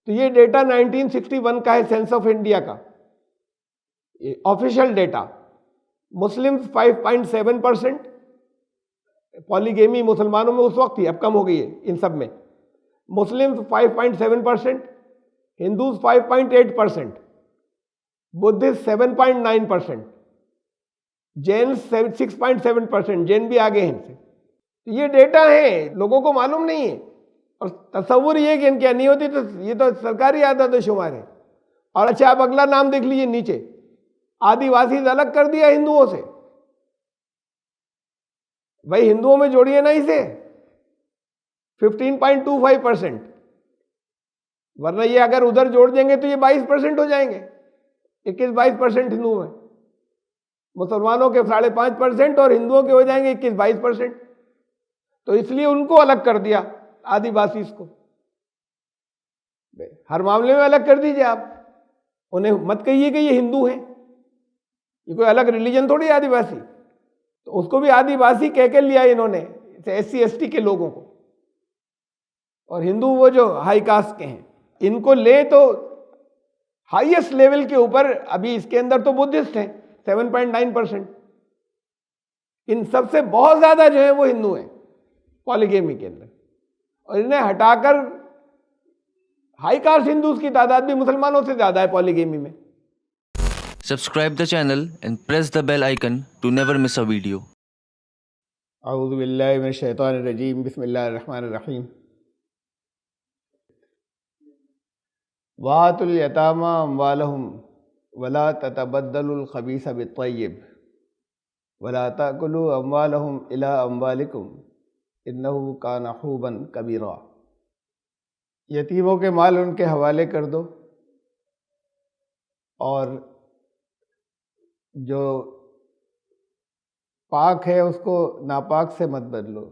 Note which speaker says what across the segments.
Speaker 1: تو یہ ڈیٹا 1961 کا ہے سینس آف انڈیا کا آفیشیل ڈیٹا. مسلم 5.7%. پالیگیمی مسلمانوں میں اس وقت تھی، اب کم ہو گئی ہے ان سب میں. مسلم 5.7%، ہندوز 5.8%، بدھسٹ 7.9%، جین 6.7%. جین بھی آگے ہیں ان سے. یہ ڈیٹا ہے، لوگوں کو معلوم نہیں ہے، اور تصور یہ کہ ان کی نہیں ہوتی تو یہ تو سرکاری عادت و شمار ہے. اور اچھا آپ اگلا نام دیکھ لیجئے نیچے، آدیواسی الگ کر دیا ہندوؤں سے. بھائی ہندوؤں میں جوڑیے نا اسے 15.25%، ورنہ یہ اگر ادھر جوڑ دیں گے تو یہ 22% ہو جائیں گے. 21-22% ہندو ہیں، مسلمانوں کے 5.5% اور ہندوؤں کے ہو جائیں گے 21-22%. تو اس لیے ان کو الگ کر دیا آدیواسی کو. ہر معاملے میں الگ کر دیجئے آپ، انہیں مت کہیے کہ یہ ہندو ہیں، یہ کوئی الگ ریلیجن تھوڑی آدیواسی. تو اس کو بھی آدیواسی کہہ کے لیا انہوں نے SC/ST کے لوگوں کو. اور ہندو وہ جو ہائی کاسٹ کے ہیں ان کو لے تو ہائیسٹ لیول کے اوپر ابھی اس کے اندر تو بدھسٹ ہیں 7.9%. ان سب سے بہت زیادہ جو ہیں وہ ہندو ہیں پالیگیمی کے اندر. اور انہیں ہٹا کر ہائی کاسٹ ہندوز کی تعداد بھی مسلمانوں سے زیادہ ہے پالیگیمی میں.
Speaker 2: Subscribe the channel and press the bell icon to never miss a video.
Speaker 1: اعوذ باللہ من الشیطان الرجیم، بسم اللہ الرحمن الرحیم. وَآتُوا الْيَتَامَىٰ أَمْوَالَهُمْ وَلَا تَتَبَدَّلُوا الْخَبِيثَ بِالطَّيِّبِ وَلَا تَأْكُلُوا أَمْوَالَهُمْ إِلَىٰ أَمْوَالِكُمْ إِنَّهُ كَانَ حُوبًا كَبِيرًا. یتیموں کے مال ان کے حوالے کر دو، اور جو پاک ہے اس کو ناپاک سے مت بدلو،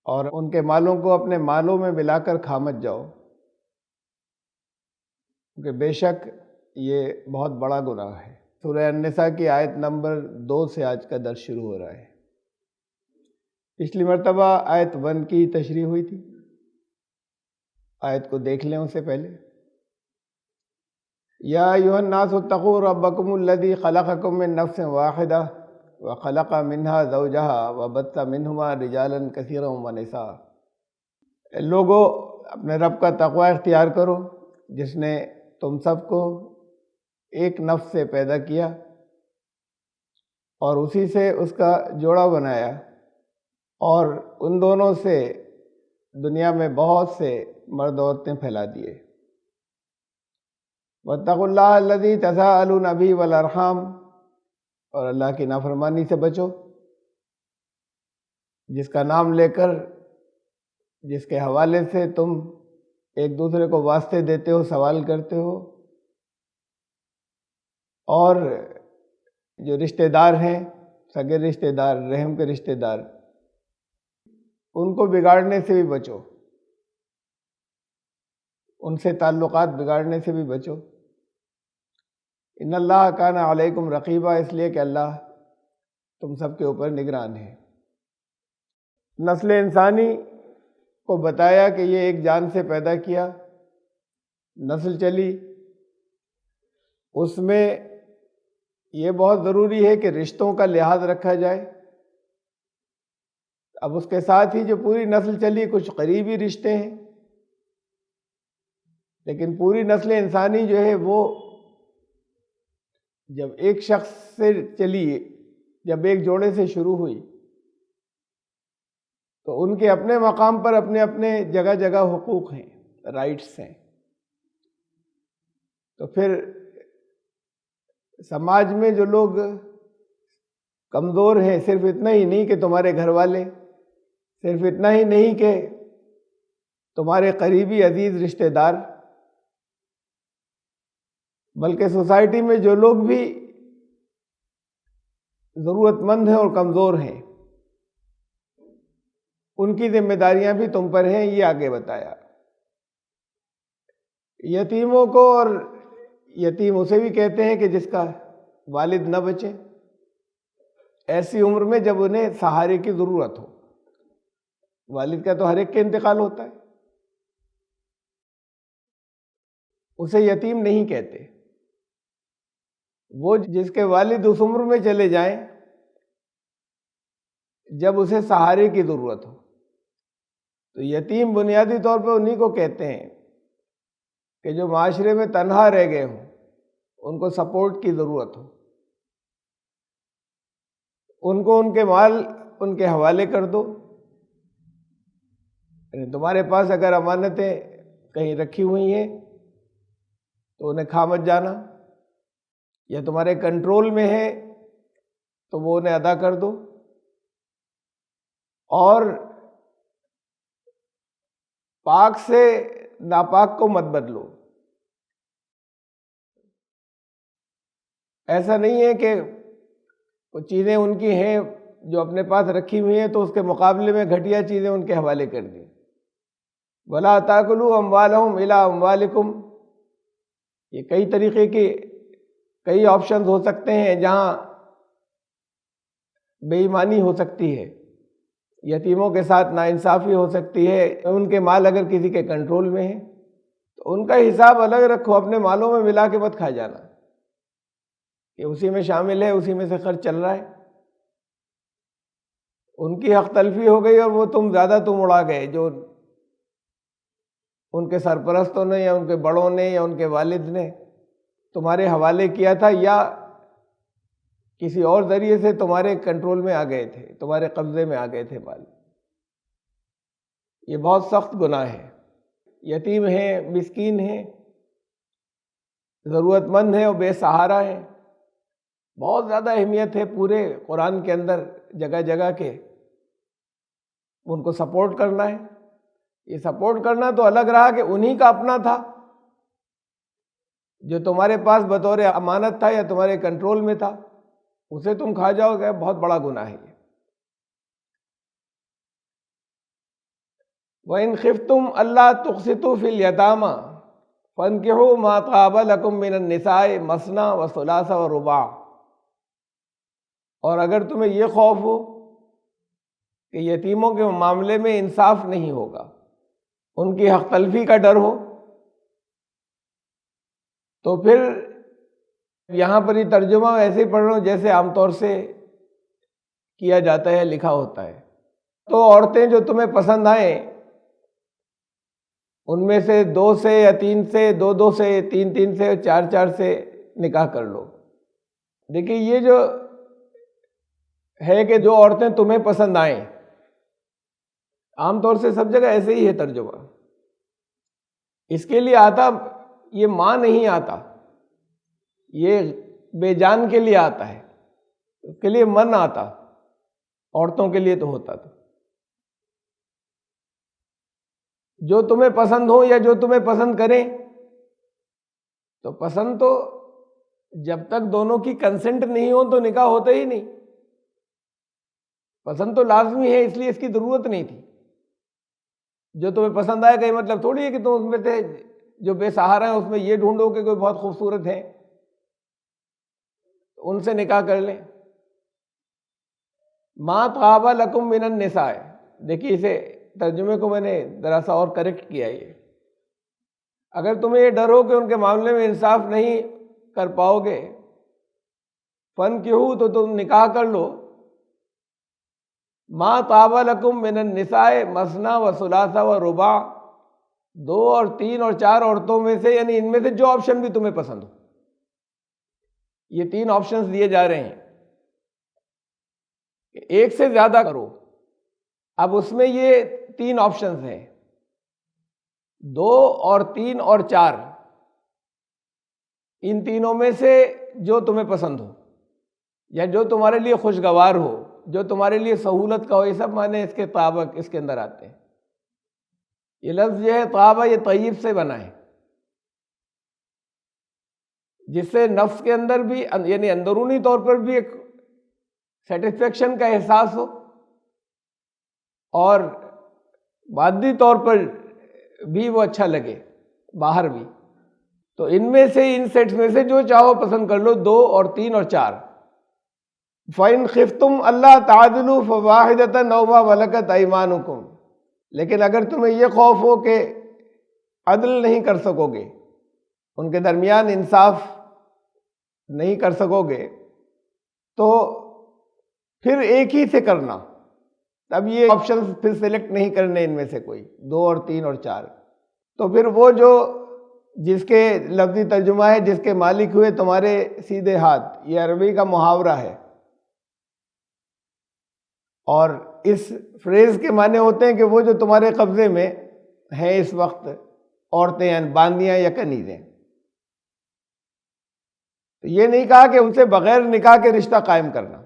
Speaker 1: اور ان کے مالوں کو اپنے مالوں میں ملا کر کھا مت جاؤ، کیونکہ بے شک یہ بہت بڑا گناہ ہے. سورہ النساء کی آیت نمبر 2 سے آج کا درس شروع ہو رہا ہے. پچھلی مرتبہ آیت 1 کی تشریح ہوئی تھی، آیت کو دیکھ لیں اس سے پہلے. یا ایھا الناس اتقوا ربکم الذی خلقکم من نفس واحدہ وخلق منها زوجها وبث منہما رجالا کثیرا ونساء. لوگو اپنے رب کا تقوی اختیار کرو جس نے تم سب کو ایک نفس سے پیدا کیا اور اسی سے اس کا جوڑا بنایا، اور ان دونوں سے دنیا میں بہت سے مرد عورتیں پھیلا دیے. واتقوا اللہ الذی تساءلون بہ والارحام، اور اللہ کی نافرمانی سے بچو جس کا نام لے کر، جس کے حوالے سے تم ایک دوسرے کو واسطے دیتے ہو، سوال کرتے ہو. اور جو رشتہ دار ہیں، سگے رشتہ دار، رحم کے رشتہ دار، ان کو بگاڑنے سے بھی بچو، ان سے تعلقات بگاڑنے سے بھی بچو. ان اللہ کان علیکم رقیبا، اس لیے کہ اللہ تم سب کے اوپر نگران ہے. نسل انسانی کو بتایا کہ یہ ایک جان سے پیدا کیا، نسل چلی، اس میں یہ بہت ضروری ہے کہ رشتوں کا لحاظ رکھا جائے. اب اس کے ساتھ ہی جو پوری نسل چلی، کچھ قریبی رشتے ہیں، لیکن پوری نسل انسانی جو ہے وہ جب ایک شخص سے چلی، جب ایک جوڑے سے شروع ہوئی، تو ان کے اپنے مقام پر اپنے اپنے جگہ جگہ حقوق ہیں، رائٹس ہیں. تو پھر سماج میں جو لوگ کمزور ہیں، صرف اتنا ہی نہیں کہ تمہارے گھر والے، صرف اتنا ہی نہیں کہ تمہارے قریبی عزیز رشتہ دار، بلکہ سوسائٹی میں جو لوگ بھی ضرورت مند ہیں اور کمزور ہیں، ان کی ذمہ داریاں بھی تم پر ہیں. یہ آگے بتایا. یتیموں کو، اور یتیم اسے بھی کہتے ہیں کہ جس کا والد نہ بچے، ایسی عمر میں جب انہیں سہارے کی ضرورت ہو. والد کا تو ہر ایک کے انتقال ہوتا ہے، اسے یتیم نہیں کہتے۔ وہ جس کے والد اس عمر میں چلے جائیں جب اسے سہارے کی ضرورت ہو، تو یتیم بنیادی طور پہ انہی کو کہتے ہیں کہ جو معاشرے میں تنہا رہ گئے ہوں، ان کو سپورٹ کی ضرورت ہو، ان کو ان کے مال ان کے حوالے کر دو۔ یعنی تمہارے پاس اگر امانتیں کہیں رکھی ہوئی ہیں تو انہیں کھا مت جانا، یا تمہارے کنٹرول میں ہے تو وہ انہیں ادا کر دو، اور پاک سے ناپاک کو مت بدلو۔ ایسا نہیں ہے کہ وہ چیزیں ان کی ہیں جو اپنے پاس رکھی ہوئی ہیں تو اس کے مقابلے میں گھٹیا چیزیں ان کے حوالے کر دیں۔ وَلَا تَأْكُلُوا أَمْوَالَهُمْ إِلَىٰ أَمْوَالِكُمْ، یہ کئی طریقے کے کئی آپشنز ہو سکتے ہیں جہاں بے ایمانی ہو سکتی ہے، یتیموں کے ساتھ ناانصافی ہو سکتی ہے، ان کے مال اگر کسی کے کنٹرول میں ہیں تو ان کا حساب الگ رکھو، اپنے مالوں میں ملا کے مت کھا جانا کہ اسی میں شامل ہے، اسی میں سے خرچ چل رہا ہے۔ ان کی حق تلفی ہو گئی اور وہ تم اڑا گئے، جو ان کے سرپرستوں نے یا ان کے بڑوں نے یا ان کے والد نے تمہارے حوالے کیا تھا، یا کسی اور ذریعے سے تمہارے کنٹرول میں آ گئے تھے، تمہارے قبضے میں آ گئے تھے مال۔ یہ بہت سخت گناہ ہے۔ یتیم ہیں، مسکین ہیں، ضرورت مند ہیں اور بے سہارا ہیں، بہت زیادہ اہمیت ہے پورے قرآن کے اندر جگہ جگہ کے ان کو سپورٹ کرنا ہے۔ یہ سپورٹ کرنا تو الگ رہا کہ انہی کا اپنا تھا جو تمہارے پاس بطور امانت تھا یا تمہارے کنٹرول میں تھا، اسے تم کھا جاؤ گے، بہت بڑا گناہ ہے یہ۔ وَإِنْ خِفْتُمْ أَلَّا تُقْسِطُوا فِي الْيَتَامَىٰ فَانكِحُوا مَا طَابَ لَكُم مِّنَ النِّسَاءِ مَثْنَىٰ وَثُلَاثَ وَرُبَاعَ، اور اگر تمہیں یہ خوف ہو کہ یتیموں کے معاملے میں انصاف نہیں ہوگا، ان کی حق تلفی کا ڈر ہو، تو پھر یہاں پر یہ ترجمہ ایسے ہی پڑھ رہا ہوں جیسے عام طور سے کیا جاتا ہے، لکھا ہوتا ہے۔ تو عورتیں جو تمہیں پسند آئیں ان میں سے 2 سے یا 3 سے، 2 سے، 3 سے، 4 سے نکاح کر لو۔ دیکھیے یہ جو ہے کہ جو عورتیں تمہیں پسند آئیں، عام طور سے سب جگہ ایسے ہی ہے ترجمہ۔ اس کے لیے آتا یہ ماں نہیں آتا، یہ بے جان کے لیے آتا ہے، اس کے لیے من آتا، عورتوں کے لیے تو ہوتا تھا۔ جو تمہیں پسند ہو یا جو تمہیں پسند کریں، تو پسند تو جب تک دونوں کی کنسنٹ نہیں ہو تو نکاح ہوتا ہی نہیں۔ پسند تو لازمی ہے، اس لیے اس کی ضرورت نہیں تھی۔ جو تمہیں پسند آئے، کہیں مطلب تھوڑی ہے کہ تم اس میں سے جو بے سہارا ہیں اس میں یہ ڈھونڈو کہ کوئی بہت خوبصورت ہے، ان سے نکاح کر لیں۔ ما طاب لکم من النساء، دیکھیے اسے ترجمے کو میں نے ذرا سا اور کریکٹ کیا۔ یہ اگر تمہیں یہ ڈر ہو کہ ان کے معاملے میں انصاف نہیں کر پاؤ گے، فانکحوا، تو تم نکاح کر لو، ما طاب لکم من النساء مثنی وثلاث ورباع، 2 اور 3 اور 4 عورتوں میں سے، یعنی ان میں سے جو آپشن بھی تمہیں پسند ہو۔ یہ 3 آپشنز دیے جا رہے ہیں کہ ایک سے زیادہ کرو۔ اب اس میں یہ 3 آپشنز ہیں، 2 اور 3 اور 4، ان تینوں میں سے جو تمہیں پسند ہو یا جو تمہارے لیے خوشگوار ہو، جو تمہارے لیے سہولت کا ہو، یہ سب معنی اس کے طابق اس کے اندر آتے ہیں۔ یہ لفظ جو ہے طابہ، یہ طیب سے بنا ہے، جس سے نفس کے اندر بھی، یعنی اندرونی طور پر بھی ایک سیٹسفیکشن کا احساس ہو، اور مادی طور پر بھی وہ اچھا لگے، باہر بھی۔ تو ان میں سے، ان سیٹس میں سے جو چاہو پسند کر لو، 2 اور 3 اور 4۔ فَإِنْ خِفْتُمْ أَلَّا تَعْدِلُوا فَوَاحِدَةً أَوْ مَا مَلَكَتْ أَيْمَانُكُمْ، لیکن اگر تمہیں یہ خوف ہو کہ عدل نہیں کر سکو گے ان کے درمیان انصاف نہیں کر سکو گے تو پھر ایک ہی سے کرنا. اب یہ آپشنز پھر سلیکٹ نہیں کرنے ان میں سے کوئی 2 اور 3 اور 4. تو پھر وہ جو جس کے لفظی ترجمہ ہے جس کے مالک ہوئے تمہارے سیدھے ہاتھ، یہ عربی کا محاورہ ہے، اور اس فریز کے معنی ہوتے ہیں کہ وہ جو تمہارے قبضے میں ہیں اس وقت، عورتیں ہیں، باندیاں یا کنیزیں. تو یہ نہیں کہا کہ ان سے بغیر نکاح کے رشتہ قائم کرنا.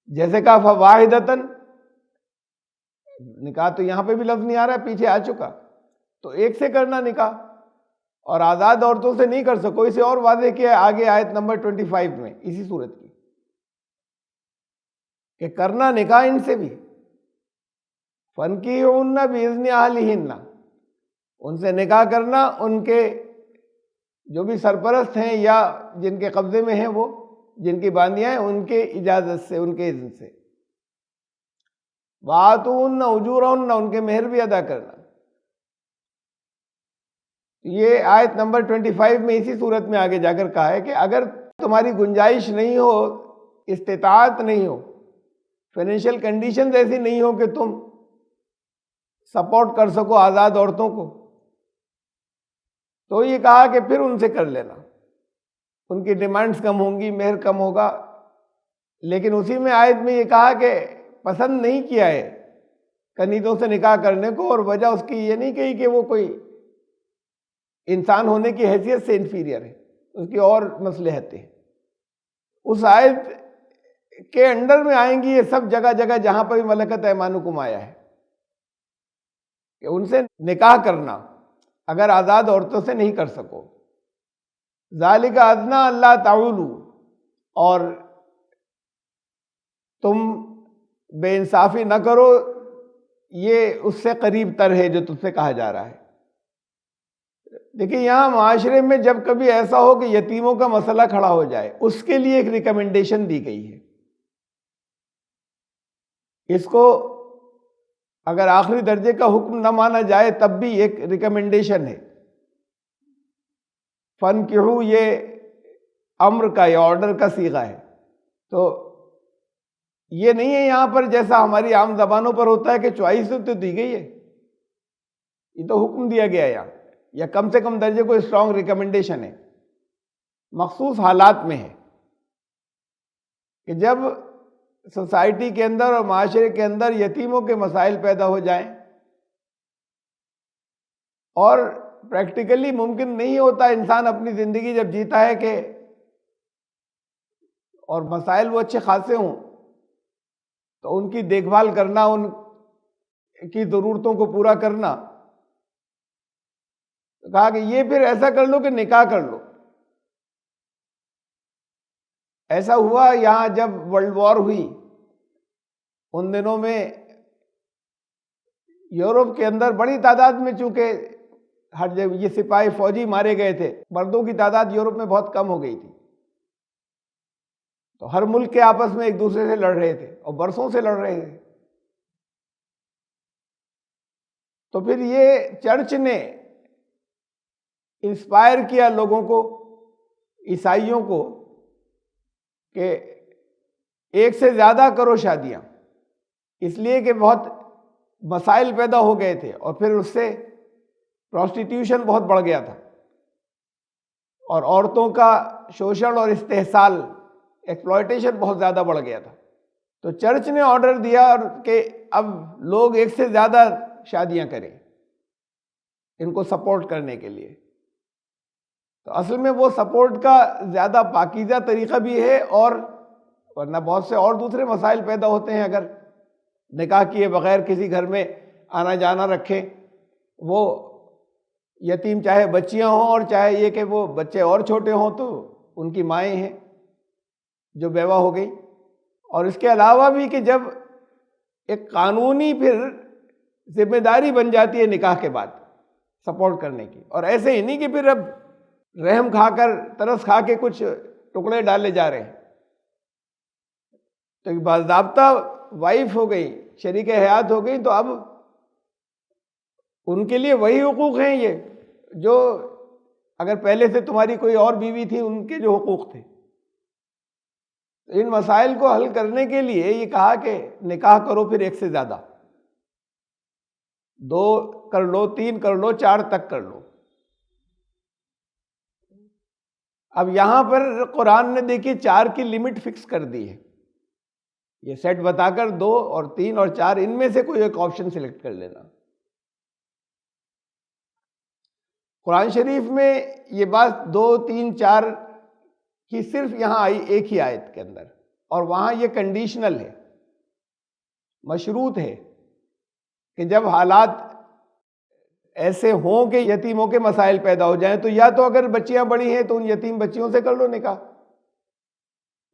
Speaker 1: جیسے کہا فواحدتاً، نکاح تو یہاں پہ بھی لفظ نہیں آ رہا ہے، پیچھے آ چکا، تو ایک سے کرنا نکاح، اور آزاد عورتوں سے نہیں کر سکو. اسے اور واضح کیا ہے آگے آیت نمبر 25 میں اسی صورت کی، کہ کرنا نکاح ان سے بھی. فَانْكِحُوهُنَّ بِإِذْنِ أَهْلِهِنَّ، ان سے نکاح کرنا ان کے جو بھی سرپرست ہیں یا جن کے قبضے میں ہیں، وہ جن کی باندیاں ہیں، ان کے اجازت سے، ان کے اذن سے. وَآتُوهُنَّ أُجُورَهُنَّ، ان کے مہر بھی ادا کرنا. یہ آیت نمبر 25 میں اسی صورت میں آگے جا کر کہا ہے کہ اگر تمہاری گنجائش نہیں ہو، استطاعت نہیں ہو، فائنینشیل کنڈیشنز ایسی نہیں ہو کہ تم سپورٹ کر سکو آزاد عورتوں کو، تو یہ کہا کہ پھر ان سے کر لینا. ان کی ڈیمانڈز کم ہوں گی، مہر کم ہوگا. لیکن اسی میں آیت میں یہ کہا کہ پسند نہیں کیا ہے کنیزوں سے نکاح کرنے کو، اور وجہ اس کی یہ نہیں کہی کہ وہ کوئی انسان ہونے کی حیثیت سے انفیریئر ہے، اس کی اور مصلحتیں. اس آیت کے انڈر میں آئیں گی یہ سب جگہ جگہ جہاں پر ملکت ایمانکم آیا ہے، کہ ان سے نکاح کرنا اگر آزاد عورتوں سے نہیں کر سکو. ذالک ادنیٰ اللہ تعولوا، اور تم بے انصافی نہ کرو، یہ اس سے قریب تر ہے جو تم سے کہا جا رہا ہے. دیکھیں یہاں معاشرے میں جب کبھی ایسا ہو کہ یتیموں کا مسئلہ کھڑا ہو جائے، اس کے لیے ایک ریکمنڈیشن دی گئی ہے. اس کو اگر آخری درجے کا حکم نہ مانا جائے تب بھی ایک ریکمنڈیشن ہے. فَانْكِحُوا یہ امر کا یا آرڈر کا صیغہ ہے. تو یہ نہیں ہے یہاں پر جیسا ہماری عام زبانوں پر ہوتا ہے کہ چوائس تو دی گئی ہے، یہ تو حکم دیا گیا ہے یہاں، یا کم سے کم درجے کو اسٹرانگ ریکمنڈیشن ہے. مخصوص حالات میں ہے کہ جب سوسائٹی کے اندر اور معاشرے کے اندر یتیموں کے مسائل پیدا ہو جائیں، اور پریکٹیکلی ممکن نہیں ہوتا انسان اپنی زندگی جب جیتا ہے کہ اور مسائل وہ اچھے خاصے ہوں تو ان کی دیکھ بھال کرنا، ان کی ضرورتوں کو پورا کرنا. تو کہا کہ یہ پھر ایسا کر لو کہ نکاح کر لو. ایسا ہوا یہاں جب ورلڈ وار ہوئی، ان دنوں میں یورپ کے اندر بڑی تعداد میں، چونکہ ہر جگہ یہ سپاہی فوجی مارے گئے تھے، مردوں کی تعداد یورپ میں بہت کم ہو گئی تھی، تو ہر ملک کے آپس میں ایک دوسرے سے لڑ رہے تھے اور برسوں سے لڑ رہے تھے. تو پھر یہ چرچ نے انسپائر کیا لوگوں کو، عیسائیوں کو، کہ ایک سے زیادہ کرو شادیاں، اس لیے کہ بہت مسائل پیدا ہو گئے تھے، اور پھر اس سے پروسٹیٹیوشن بہت بڑھ گیا تھا، اور عورتوں کا شوشن اور استحصال، ایکسپلائٹیشن بہت زیادہ بڑھ گیا تھا. تو چرچ نے آرڈر دیا کہ اب لوگ ایک سے زیادہ شادیاں کریں ان کو سپورٹ کرنے کے لیے. تو اصل میں وہ سپورٹ کا زیادہ پاکیزہ طریقہ بھی ہے، اور ورنہ بہت سے اور دوسرے مسائل پیدا ہوتے ہیں اگر نکاح کیے بغیر کسی گھر میں آنا جانا رکھے. وہ یتیم چاہے بچیاں ہوں اور چاہے یہ کہ وہ بچے اور چھوٹے ہوں تو ان کی مائیں ہیں جو بیوہ ہو گئی. اور اس کے علاوہ بھی کہ جب ایک قانونی پھر ذمہ داری بن جاتی ہے نکاح کے بعد سپورٹ کرنے کی، اور ایسے ہی نہیں کہ پھر اب رحم کھا کر، ترس کھا کے کچھ ٹکڑے ڈالے جا رہے ہیں. تو ایک باضابطہ وائف ہو گئی، شریک حیات ہو گئی، تو اب ان کے لیے وہی حقوق ہیں یہ جو اگر پہلے سے تمہاری کوئی اور بیوی تھی ان کے جو حقوق تھے. ان مسائل کو حل کرنے کے لیے یہ کہا کہ نکاح کرو پھر ایک سے زیادہ، 2 کر لو، 3 کر لو، 4 تک کر لو. اب یہاں پر قرآن نے دیکھیے 4 کی لمٹ فکس کر دی ہے. یہ سیٹ بتا کر 2 اور 3 اور 4 ان میں سے کوئی ایک آپشن سلیکٹ کر لینا. قرآن شریف میں یہ بات 2 3 4 کی صرف یہاں آئی ایک ہی آیت کے اندر، اور وہاں یہ کنڈیشنل ہے، مشروط ہے کہ جب حالات ایسے ہوں کہ یتیموں کے مسائل پیدا ہو جائیں تو یا تو اگر بچیاں بڑی ہیں تو ان یتیم بچیوں سے کر لو نکاح،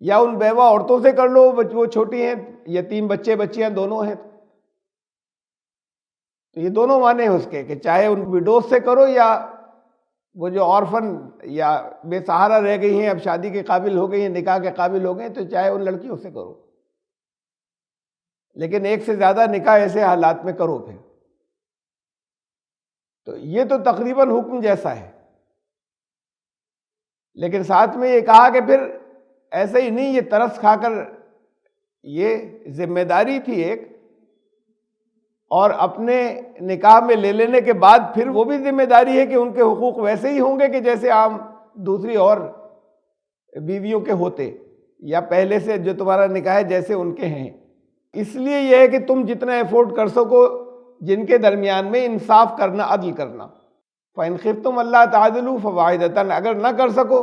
Speaker 1: یا ان بیوہ عورتوں سے کر لو، وہ چھوٹی ہیں، یتیم بچے بچیاں دونوں ہیں. تو یہ دونوں معنی ہیں اس کے کہ چاہے ان وڈوز سے کرو یا وہ جو آرفن یا بے سہارا رہ گئی ہیں، اب شادی کے قابل ہو گئی ہیں، نکاح کے قابل ہو گئے ہیں، تو چاہے ان لڑکیوں سے کرو، لیکن ایک سے زیادہ نکاح ایسے حالات میں کرو پھر. تو یہ تو تقریباً حکم جیسا ہے، لیکن ساتھ میں یہ کہا کہ پھر ایسے ہی نہیں، یہ ترس کھا کر، یہ ذمہ داری تھی ایک، اور اپنے نکاح میں لے لینے کے بعد پھر وہ بھی ذمہ داری ہے کہ ان کے حقوق ویسے ہی ہوں گے کہ جیسے عام دوسری اور بیویوں کے ہوتے، یا پہلے سے جو تمہارا نکاح ہے جیسے ان کے ہیں. اس لیے یہ ہے کہ تم جتنا ایفورٹ کر سکو جن کے درمیان میں انصاف کرنا، عدل کرنا. فَإِنْ خِفْتُمْ أَلَّا تَعْدِلُوا فَوَاحِدَةً، اگر نہ کر سکو،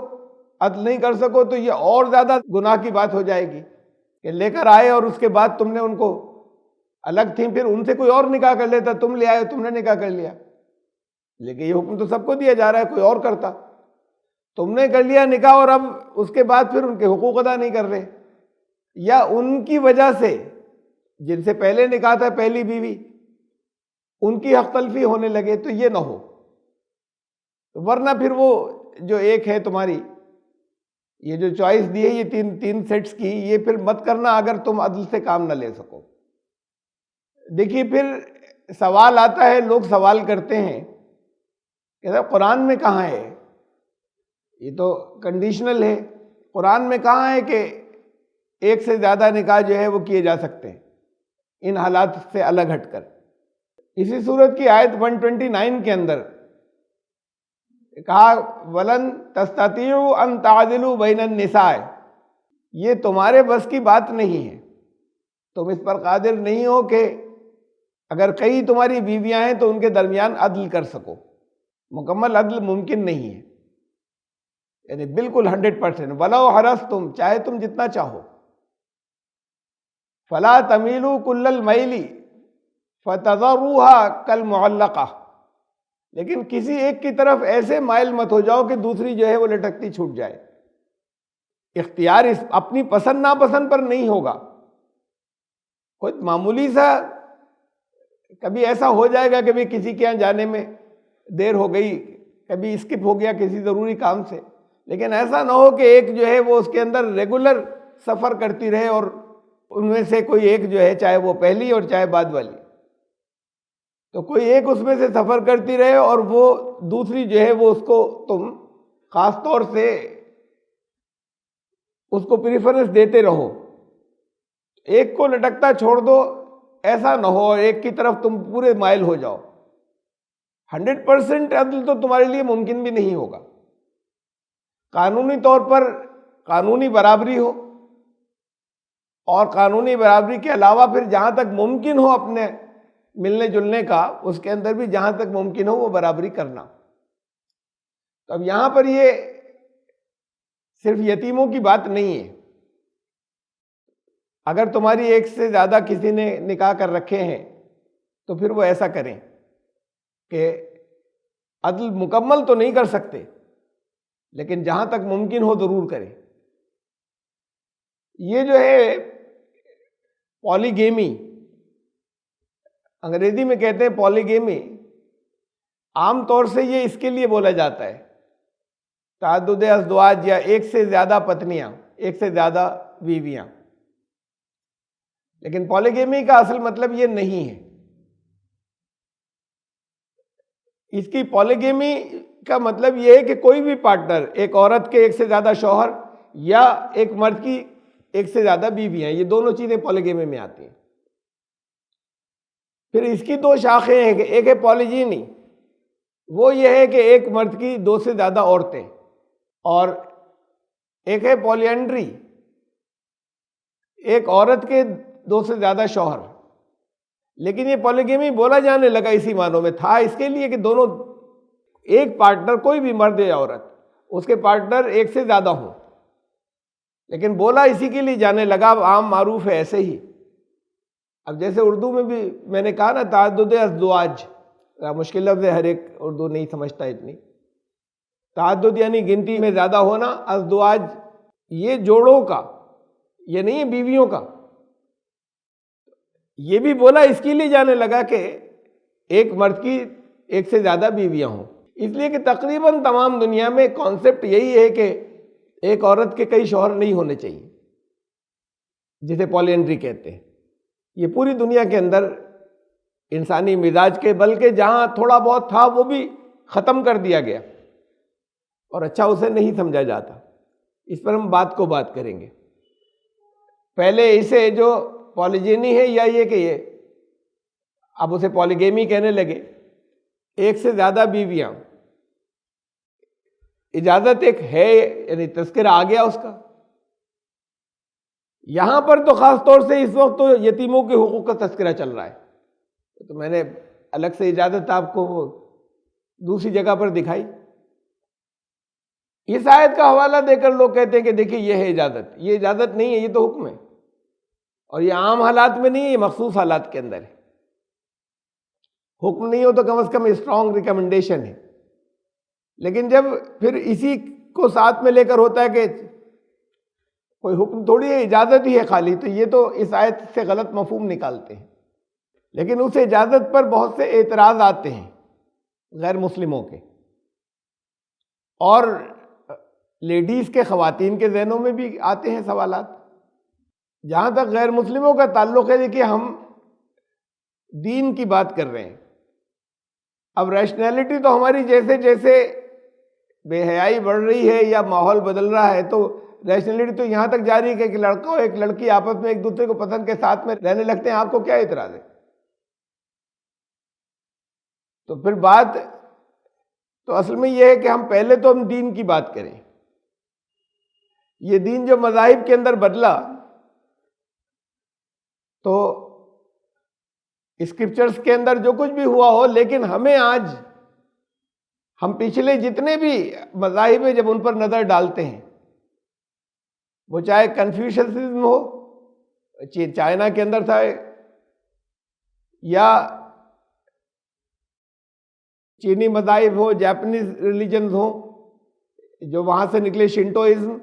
Speaker 1: عدل نہیں کر سکو، تو یہ اور زیادہ گناہ کی بات ہو جائے گی کہ لے کر آئے اور اس کے بعد تم نے ان کو، الگ تھیں پھر ان سے کوئی اور نکاح کر لیتا، تم لے آئے تم نے نکاح کر لیا. لیکن یہ حکم تو سب کو دیا جا رہا ہے، کوئی اور کرتا، تم نے کر لیا نکاح اور اب اس کے بعد پھر ان کے حقوق ادا نہیں کر رہے، یا ان کی وجہ سے جن سے پہلے نکاح تھا پہلی بیوی ان کی حق تلفی ہونے لگے، تو یہ نہ ہو. ورنہ پھر وہ جو ایک ہے تمہاری یہ جو چوائس دی ہے یہ تین سیٹس کی، یہ پھر مت کرنا اگر تم عدل سے کام نہ لے سکو. دیکھیے پھر سوال آتا ہے، لوگ سوال کرتے ہیں کہ قرآن میں کہاں ہے، یہ تو کنڈیشنل ہے، قرآن میں کہاں ہے کہ ایک سے زیادہ نکاح جو ہے وہ کیے جا سکتے ہیں ان حالات سے الگ ہٹ کر. اسی صورت کی آیت 129 کے اندر کہا وَلَن تَسْتَطِيعُوا أَن تَعْدِلُوا بَيْنَ النِّسَاءِ، یہ تمہارے بس کی بات نہیں ہے، تم اس پر قادر نہیں ہو کہ اگر کئی تمہاری بیویاں ہیں تو ان کے درمیان عدل کر سکو. مکمل عدل ممکن نہیں ہے، یعنی بالکل 100%. وَلَوْ حَرَصْتُمْ، چاہے تم جتنا چاہو. فَلَا تَمِيلُوا كُلَّ الْمَيْلِ فَتَذَرُوهَا كَالْمُعَلَّقَةِ، لیکن کسی ایک کی طرف ایسے مائل مت ہو جاؤ کہ دوسری جو ہے وہ لٹکتی چھوٹ جائے. اختیار اپنی پسند ناپسند پر نہیں ہوگا، کوئی معمولی سا کبھی ایسا ہو جائے گا کہ بھی کسی کے یہاں جانے میں دیر ہو گئی، کبھی اسکپ ہو گیا کسی ضروری کام سے، لیکن ایسا نہ ہو کہ ایک جو ہے وہ اس کے اندر ریگولر سفر کرتی رہے اور ان میں سے کوئی ایک جو ہے چاہے وہ پہلی اور چاہے بعد والی، تو کوئی ایک اس میں سے سفر کرتی رہے اور وہ دوسری جو ہے وہ اس کو تم خاص طور سے اس کو پریفرنس دیتے رہو. ایک کو لٹکتا چھوڑ دو، ایسا نہ ہو اور ایک کی طرف تم پورے مائل ہو جاؤ. 100% عدل تو تمہارے لیے ممکن بھی نہیں ہوگا. قانونی طور پر قانونی برابری ہو، اور قانونی برابری کے علاوہ پھر جہاں تک ممکن ہو اپنے ملنے جلنے کا، اس کے اندر بھی جہاں تک ممکن ہو وہ برابری کرنا. تو اب یہاں پر یہ صرف یتیموں کی بات نہیں ہے. اگر تمہاری ایک سے زیادہ کسی نے نکاح کر رکھے ہیں تو پھر وہ ایسا کریں کہ عدل مکمل تو نہیں کر سکتے لیکن جہاں تک ممکن ہو ضرور کریں. یہ جو ہے پالیگیمی، انگریزی میں کہتے ہیں پالیگیمی، عام طور سے یہ اس کے لیے بولا جاتا ہے تعدد ازدواج یا ایک سے زیادہ پتنیاں، ایک سے زیادہ بیویاں، لیکن پالیگیمی کا اصل مطلب یہ نہیں ہے. اس کی پالیگیمی کا مطلب یہ ہے کہ کوئی بھی پارٹنر، ایک عورت کے ایک سے زیادہ شوہر یا ایک مرد کی ایک سے زیادہ بیویاں، یہ دونوں چیزیں پولیگیمی میں آتی ہیں۔ پھر اس کی دو شاخیں ہیں، ایک ہے پولیجینی، وہ یہ ہے کہ ایک مرد کی دو سے زیادہ عورتیں، اور ایک ہے پولیانڈری، ایک عورت کے دو سے زیادہ شوہر۔ لیکن یہ پولیگیمی بولا جانے لگا اسی معنوں میں، تھا اس کے لیے کہ دونوں، ایک پارٹنر، کوئی بھی مرد یا عورت، اس کے پارٹنر ایک سے زیادہ ہوں، لیکن بولا اسی کے لیے جانے لگا، اب عام معروف ہے ایسے ہی۔ اب جیسے اردو میں بھی میں نے کہا نا، تعدد ازدواج، مشکل لفظ ہے، ہر ایک اردو نہیں سمجھتا اتنی۔ تعدد یعنی گنتی میں زیادہ ہونا، ازدواج یہ جوڑوں کا، یہ نہیں ہے بیویوں کا۔ یہ بھی بولا اس کے لیے جانے لگا کہ ایک مرد کی ایک سے زیادہ بیویاں ہوں، اس لیے کہ تقریباً تمام دنیا میں کانسیپٹ یہی ہے کہ ایک عورت کے کئی شوہر نہیں ہونے چاہیے، جسے پولیانڈری کہتے ہیں۔ یہ پوری دنیا کے اندر انسانی مزاج کے، بلکہ جہاں تھوڑا بہت تھا وہ بھی ختم کر دیا گیا، اور اچھا اسے نہیں سمجھا جاتا۔ اس پر ہم بات کریں گے۔ پہلے اسے جو پولیجینی ہے، یا یہ کہ یہ اب اسے پولیگیمی کہنے لگے، ایک سے زیادہ بیویاں، اجازت ایک ہے، یعنی تذکرہ آ گیا اس کا۔ یہاں پر تو خاص طور سے اس وقت تو یتیموں کے حقوق کا تذکرہ چل رہا ہے، تو میں نے الگ سے اجازت آپ کو دوسری جگہ پر دکھائی۔ اس آیت کا حوالہ دے کر لوگ کہتے ہیں کہ دیکھیں یہ ہے اجازت، یہ اجازت نہیں ہے، یہ تو حکم ہے، اور یہ عام حالات میں نہیں ہے، یہ مخصوص حالات کے اندر ہے۔ حکم نہیں ہو تو کم از کم اسٹرانگ ریکمنڈیشن ہے، لیکن جب پھر اسی کو ساتھ میں لے کر ہوتا ہے کہ کوئی حکم تھوڑی ہے، اجازت ہی ہے خالی، تو یہ تو اس آیت سے غلط مفہوم نکالتے ہیں۔ لیکن اس اجازت پر بہت سے اعتراض آتے ہیں غیر مسلموں کے، اور لیڈیز کے، خواتین کے ذہنوں میں بھی آتے ہیں سوالات۔ جہاں تک غیر مسلموں کا تعلق ہے، دیکھیے ہم دین کی بات کر رہے ہیں، اب ریشنلٹی تو ہماری جیسے جیسے بے حیائی بڑھ رہی ہے یا ماحول بدل رہا ہے، تو ریشنلٹی تو یہاں تک جاری ہے کہ ایک لڑکا اور ایک لڑکی آپس میں ایک دوسرے کو پسند کے ساتھ میں رہنے لگتے ہیں، آپ کو کیا اعتراض ہے؟ تو پھر بات تو اصل میں یہ ہے کہ پہلے تو ہم دین کی بات کریں۔ یہ دین جو مذاہب کے اندر بدلا، تو اسکرپچرز کے اندر جو کچھ بھی ہوا ہو، لیکن ہمیں آج، ہم پچھلے جتنے بھی مذاہب ہیں جب ان پر نظر ڈالتے ہیں، وہ چاہے کنفیوشنزم ہو، چائنا کے اندر تھا، یا چینی مذاہب ہو، جاپنیز ریلیجنز ہو جو وہاں سے نکلے، شنٹوئزم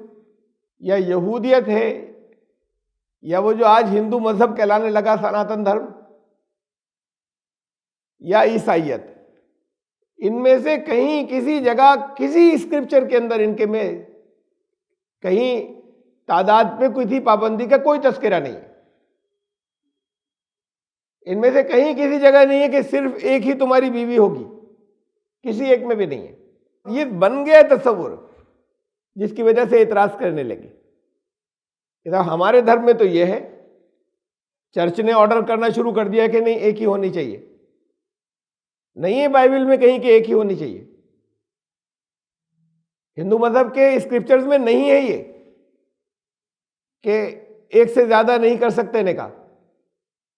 Speaker 1: یا یہودیت ہے، یا وہ جو آج ہندو مذہب کہلانے لگا، سناتن دھرم، یا عیسائیت، ان میں سے کہیں کسی جگہ کسی اسکرپچر کے اندر ان کے میں کہیں تعداد پہ کوئی تھی پابندی کا کوئی تذکرہ نہیں ہے۔ ان میں سے کہیں کسی جگہ نہیں ہے کہ صرف ایک ہی تمہاری بیوی ہوگی، کسی ایک میں بھی نہیں ہے۔ یہ بن گیا تصور، جس کی وجہ سے اعتراض کرنے لگے۔ ہمارے دھرم میں تو یہ ہے، چرچ نے آرڈر کرنا شروع کر دیا کہ نہیں، ایک ہی ہونی چاہیے، نہیں ہے بائبل میں کہیں کہ ایک ہی ہونی چاہیے۔ ہندو مذہب کے اسکرپچرز میں نہیں ہے یہ کہ ایک سے زیادہ نہیں کر سکتے نکاح،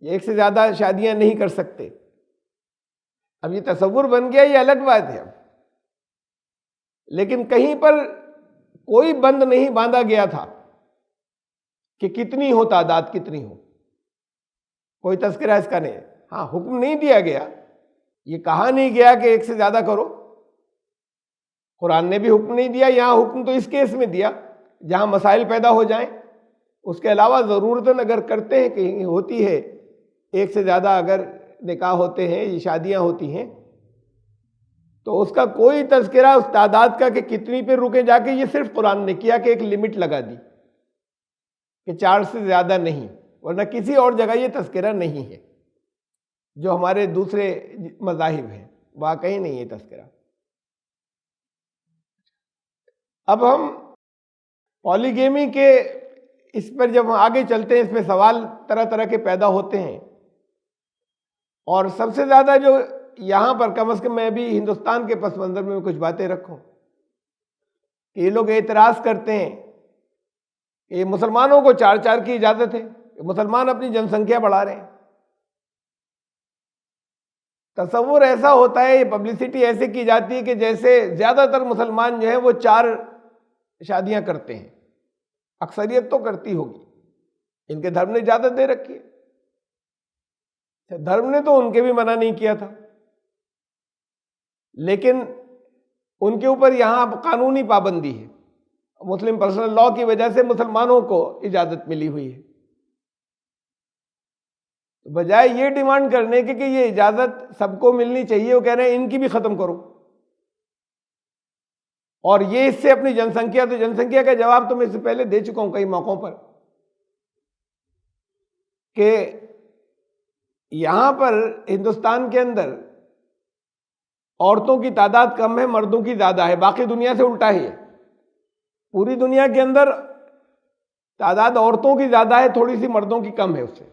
Speaker 1: یہ ایک سے زیادہ شادیاں نہیں کر سکتے۔ اب یہ تصور بن گیا، یہ الگ بات ہے، لیکن کہیں پر کوئی بند نہیں باندھا گیا تھا کہ کتنی ہو، تعداد کتنی ہو، کوئی تذکرہ اس کا نہیں ہے۔ ہاں، حکم نہیں دیا گیا، یہ کہا نہیں گیا کہ ایک سے زیادہ کرو، قرآن نے بھی حکم نہیں دیا۔ یہاں حکم تو اس کیس میں دیا جہاں مسائل پیدا ہو جائیں، اس کے علاوہ ضرورتاً اگر کرتے ہیں، کہیں ہوتی ہے ایک سے زیادہ اگر نکاح ہوتے ہیں، یہ شادیاں ہوتی ہیں، تو اس کا کوئی تذکرہ اس تعداد کا کہ کتنی پہ رکے جا کے، یہ صرف قرآن نے کیا کہ ایک لمٹ لگا دی کہ 4 سے زیادہ نہیں، ورنہ کسی اور جگہ یہ تذکرہ نہیں ہے۔ جو ہمارے دوسرے مذاہب ہیں واقعی نہیں ہے تذکرہ۔ اب ہم پالیگیمی کے اس پر جب ہم آگے چلتے ہیں، اس میں سوال طرح طرح کے پیدا ہوتے ہیں، اور سب سے زیادہ جو یہاں پر کم از کم میں بھی ہندوستان کے پس منظر میں کچھ باتیں رکھوں کہ یہ لوگ اعتراض کرتے ہیں کہ مسلمانوں کو 4 کی اجازت ہے، مسلمان اپنی جن سنکھیا بڑھا رہے ہیں۔ تصور ایسا ہوتا ہے، یہ پبلسٹی ایسے کی جاتی ہے کہ جیسے زیادہ تر مسلمان جو ہیں وہ 4 شادیاں کرتے ہیں، اکثریت تو کرتی ہوگی، ان کے دھرم نے اجازت دے رکھی ہے، دھرم نے تو ان کے بھی منع نہیں کیا تھا، لیکن ان کے اوپر یہاں قانونی پابندی ہے، مسلم پرسنل لاء کی وجہ سے مسلمانوں کو اجازت ملی ہوئی ہے۔ بجائے یہ ڈیمانڈ کرنے کے کہ یہ اجازت سب کو ملنی چاہیے، وہ کہہ رہے ہیں ان کی بھی ختم کرو، اور یہ اس سے اپنی جن سنکھیا، تو جن سنکھیا کا جواب تو میں اس سے پہلے دے چکا ہوں کئی موقعوں پر کہ یہاں پر ہندوستان کے اندر عورتوں کی تعداد کم ہے، مردوں کی زیادہ ہے، باقی دنیا سے الٹا ہی ہے۔ پوری دنیا کے اندر تعداد عورتوں کی زیادہ ہے، تھوڑی سی مردوں کی کم ہے اس سے۔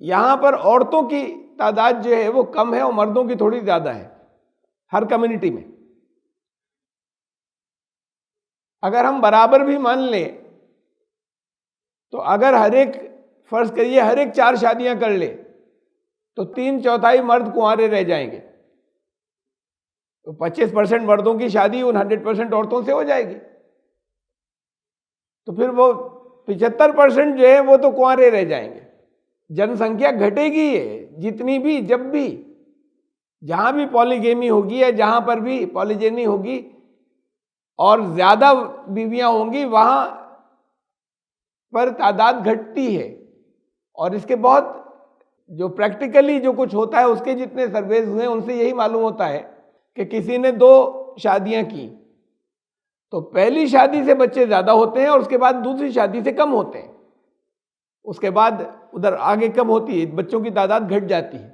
Speaker 1: یہاں پر عورتوں کی تعداد جو ہے وہ کم ہے اور مردوں کی تھوڑی زیادہ ہے ہر کمیونٹی میں۔ اگر ہم برابر بھی مان لیں تو اگر ہر ایک، فرض کریے ہر ایک 4 شادیاں کر لے تو 3/4 مرد کنوارے رہ جائیں گے، تو 25% مردوں کی شادی ان 100% عورتوں سے ہو جائے گی، تو پھر وہ 75% جو ہے وہ تو کنوارے رہ جائیں گے۔ جن سنکھیا گھٹے گی، جتنی بھی، جب بھی، جہاں بھی پالیگیمی ہوگی یا جہاں پر بھی پالیجینی ہوگی اور زیادہ بیویاں ہوں گی، وہاں پر تعداد گھٹتی ہے۔ اور اس کے بہت جو پریکٹیکلی جو کچھ ہوتا ہے، اس کے جتنے سرویز ہوئے ان سے یہی معلوم ہوتا ہے کہ کسی نے 2 شادیاں کی تو پہلی شادی سے بچے زیادہ ہوتے ہیں اور اس کے بعد دوسری شادی سے کم ہوتے ہیں، اس کے بعد ادھر آگے کم ہوتی ہے، بچوں کی تعداد گھٹ جاتی ہے۔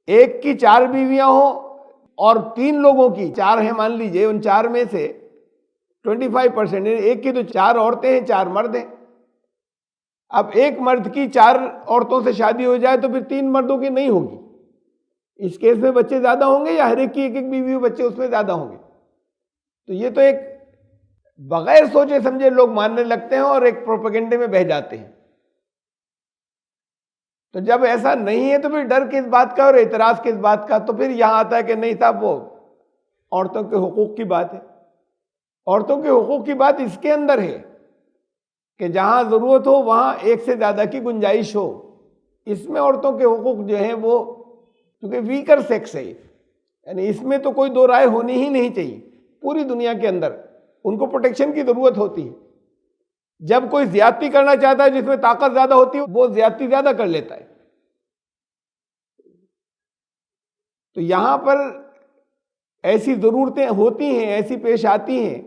Speaker 1: ایک کی 4 بیویاں ہوں اور 3 لوگوں کی 4 ہیں مان لیجئے، ان 4 میں سے 25%، ایک کی تو 4 عورتیں ہیں، 4 مرد ہیں۔ اب ایک مرد کی 4 عورتوں سے شادی ہو جائے تو پھر 3 مردوں کی نہیں ہوگی، اس کیس میں بچے زیادہ ہوں گے یا ہر ایک کی ایک بیوی بچے اس میں زیادہ ہوں گے؟ تو یہ تو ایک بغیر سوچے سمجھے لوگ ماننے لگتے ہیں اور ایک پروپیگنڈے میں بہہ جاتے ہیں۔ تو جب ایسا نہیں ہے تو پھر ڈر کس بات کا اور اعتراض کس بات کا؟ تو پھر یہاں آتا ہے کہ نہیں صاحب، وہ عورتوں کے حقوق کی بات ہے۔ عورتوں کے حقوق کی بات اس کے اندر ہے کہ جہاں ضرورت ہو وہاں ایک سے زیادہ کی گنجائش ہو، اس میں عورتوں کے حقوق جو ہیں وہ، کیونکہ ویکر سیکس ہے، یعنی اس میں تو کوئی 2 رائے ہونی ہی نہیں چاہیے۔ پوری دنیا کے اندر ان کو پروٹیکشن کی ضرورت ہوتی ہے۔ جب کوئی زیادتی کرنا چاہتا ہے، جس میں طاقت زیادہ ہوتی ہے، وہ زیادتی زیادہ کر لیتا ہے۔ تو یہاں پر ایسی ضرورتیں ہوتی ہیں، ایسی پیش آتی ہیں،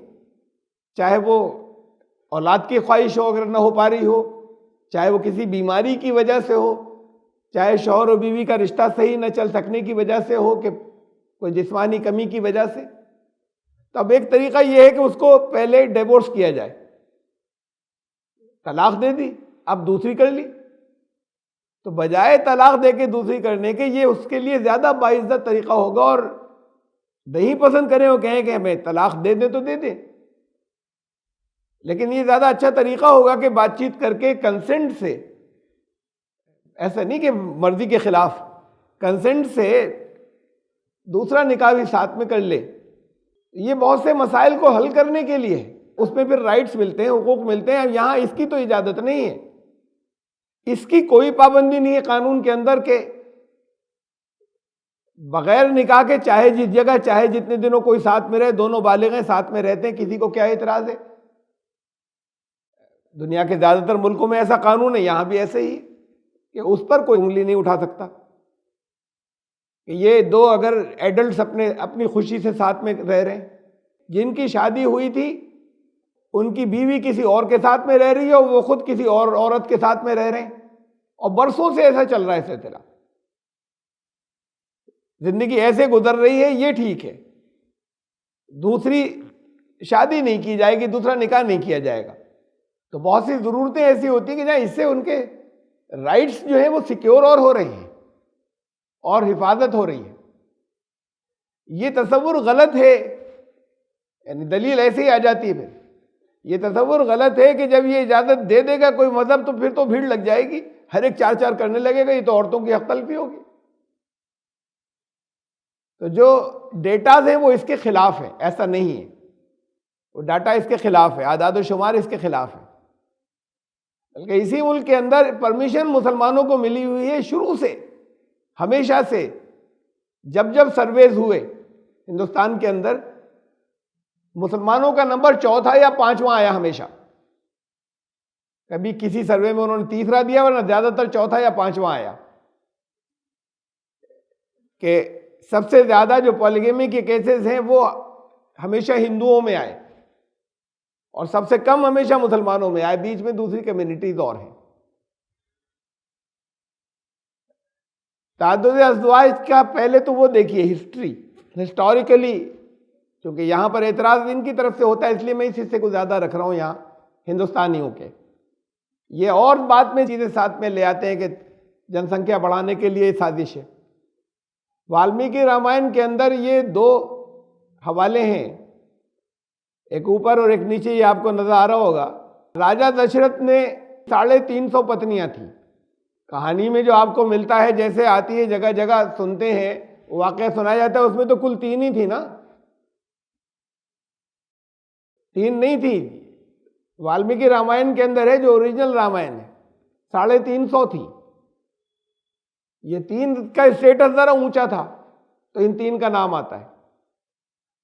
Speaker 1: چاہے وہ اولاد کی خواہش ہو اگر نہ ہو پا رہی ہو، چاہے وہ کسی بیماری کی وجہ سے ہو، چاہے شوہر و بیوی کا رشتہ صحیح نہ چل سکنے کی وجہ سے ہو، کہ کوئی جسمانی کمی کی وجہ سے، تو اب ایک طریقہ یہ ہے کہ اس کو پہلے ڈیورس کیا جائے، طلاق دے دی، اب دوسری کر لی، تو بجائے طلاق دے کے دوسری کرنے کے، یہ اس کے لیے زیادہ باعزت طریقہ ہوگا، اور نہیں پسند کریں وہ کہیں کہ ہمیں طلاق دے دیں تو دے دیں، لیکن یہ زیادہ اچھا طریقہ ہوگا کہ بات چیت کر کے کنسنٹ سے، ایسا نہیں کہ مرضی کے خلاف، کنسنٹ سے دوسرا نکاح بھی ساتھ میں کر لے۔ یہ بہت سے مسائل کو حل کرنے کے لیے اس میں پھر رائٹس ملتے ہیں، حقوق ملتے ہیں۔ یہاں اس کی تو اجازت نہیں ہے، اس کی کوئی پابندی نہیں ہے قانون کے اندر کہ بغیر نکاح کے چاہے جس جگہ چاہے جتنے دنوں کوئی ساتھ میں رہے، دونوں بالغ ہیں، ساتھ میں رہتے ہیں، کسی کو کیا اعتراض ہے؟ دنیا کے زیادہ تر ملکوں میں ایسا قانون ہے، یہاں بھی ایسے ہی کہ اس پر کوئی انگلی نہیں اٹھا سکتا کہ یہ 2 اگر ایڈلٹس اپنی خوشی سے ساتھ میں رہ رہے ہیں، جن کی شادی ہوئی تھی ان کی بیوی کسی اور کے ساتھ میں رہ رہی ہے اور وہ خود کسی اور عورت کے ساتھ میں رہ رہے ہیں، اور برسوں سے ایسا چل رہا ہے سلسلہ، زندگی ایسے گزر رہی ہے، یہ ٹھیک ہے۔ دوسری شادی نہیں کی جائے گی، دوسرا نکاح نہیں کیا جائے گا. تو بہت سی ضرورتیں ایسی ہوتی ہیں کہ جہاں اس سے ان کے رائٹس جو ہیں وہ سیکیور اور ہو رہے ہیں اور حفاظت ہو رہی ہے. یہ تصور غلط ہے، یعنی دلیل ایسے ہی آ جاتی ہے. پھر یہ تصور غلط ہے کہ جب یہ اجازت دے دے گا کوئی مذہب تو پھر تو بھیڑ لگ جائے گی، ہر ایک چار چار کرنے لگے گا، یہ تو عورتوں کی حق تلفی ہوگی. تو جو ڈیٹاز ہیں وہ اس کے خلاف ہیں، ایسا نہیں ہے. وہ ڈاٹا اس کے خلاف ہے، اعداد و شمار اس کے خلاف ہے. بلکہ اسی ملک کے اندر پرمیشن مسلمانوں کو ملی ہوئی ہے شروع سے، ہمیشہ سے. جب جب سرویز ہوئے ہندوستان کے اندر، مسلمانوں کا نمبر چوتھا یا پانچواں آیا ہمیشہ. کبھی کسی سروے میں انہوں نے تیسرا دیا، ورنہ زیادہ تر چوتھا یا پانچواں آیا. کہ سب سے زیادہ جو پولیگیمی کے کیسز ہیں وہ ہمیشہ ہندوؤں میں آئے، اور سب سے کم ہمیشہ مسلمانوں میں آئے، بیچ میں دوسری کمیونٹیز اور ہیں. تعدد ازواج کا پہلے تو وہ دیکھیے ہسٹوریکلی، کیونکہ یہاں پر اعتراض ان کی طرف سے ہوتا ہے، اس لیے میں اس حصے کو زیادہ رکھ رہا ہوں یہاں ہندوستانیوں کے. یہ اور بعد میں چیزیں ساتھ میں لے آتے ہیں کہ جن سنکھیا بڑھانے کے لیے سازش ہے. والمیکی رامائن کے اندر یہ دو حوالے ہیں، ایک اوپر اور ایک نیچے، یہ آپ کو نظر آ رہا ہوگا. راجہ دشرت نے 350 پتنیاں تھیں. کہانی میں جو آپ کو ملتا ہے، جیسے آتی ہے جگہ جگہ سنتے ہیں، واقعہ سنایا جاتا ہے، اس میں تو کل 3 ہی تھی نا، 3 نہیں تھی. والمیکی رامائن کے اندر ہے جو اوریجنل رامائن ہے، 350 تھی. یہ 3 کا اسٹیٹس ذرا اونچا تھا تو ان 3 کا نام آتا ہے.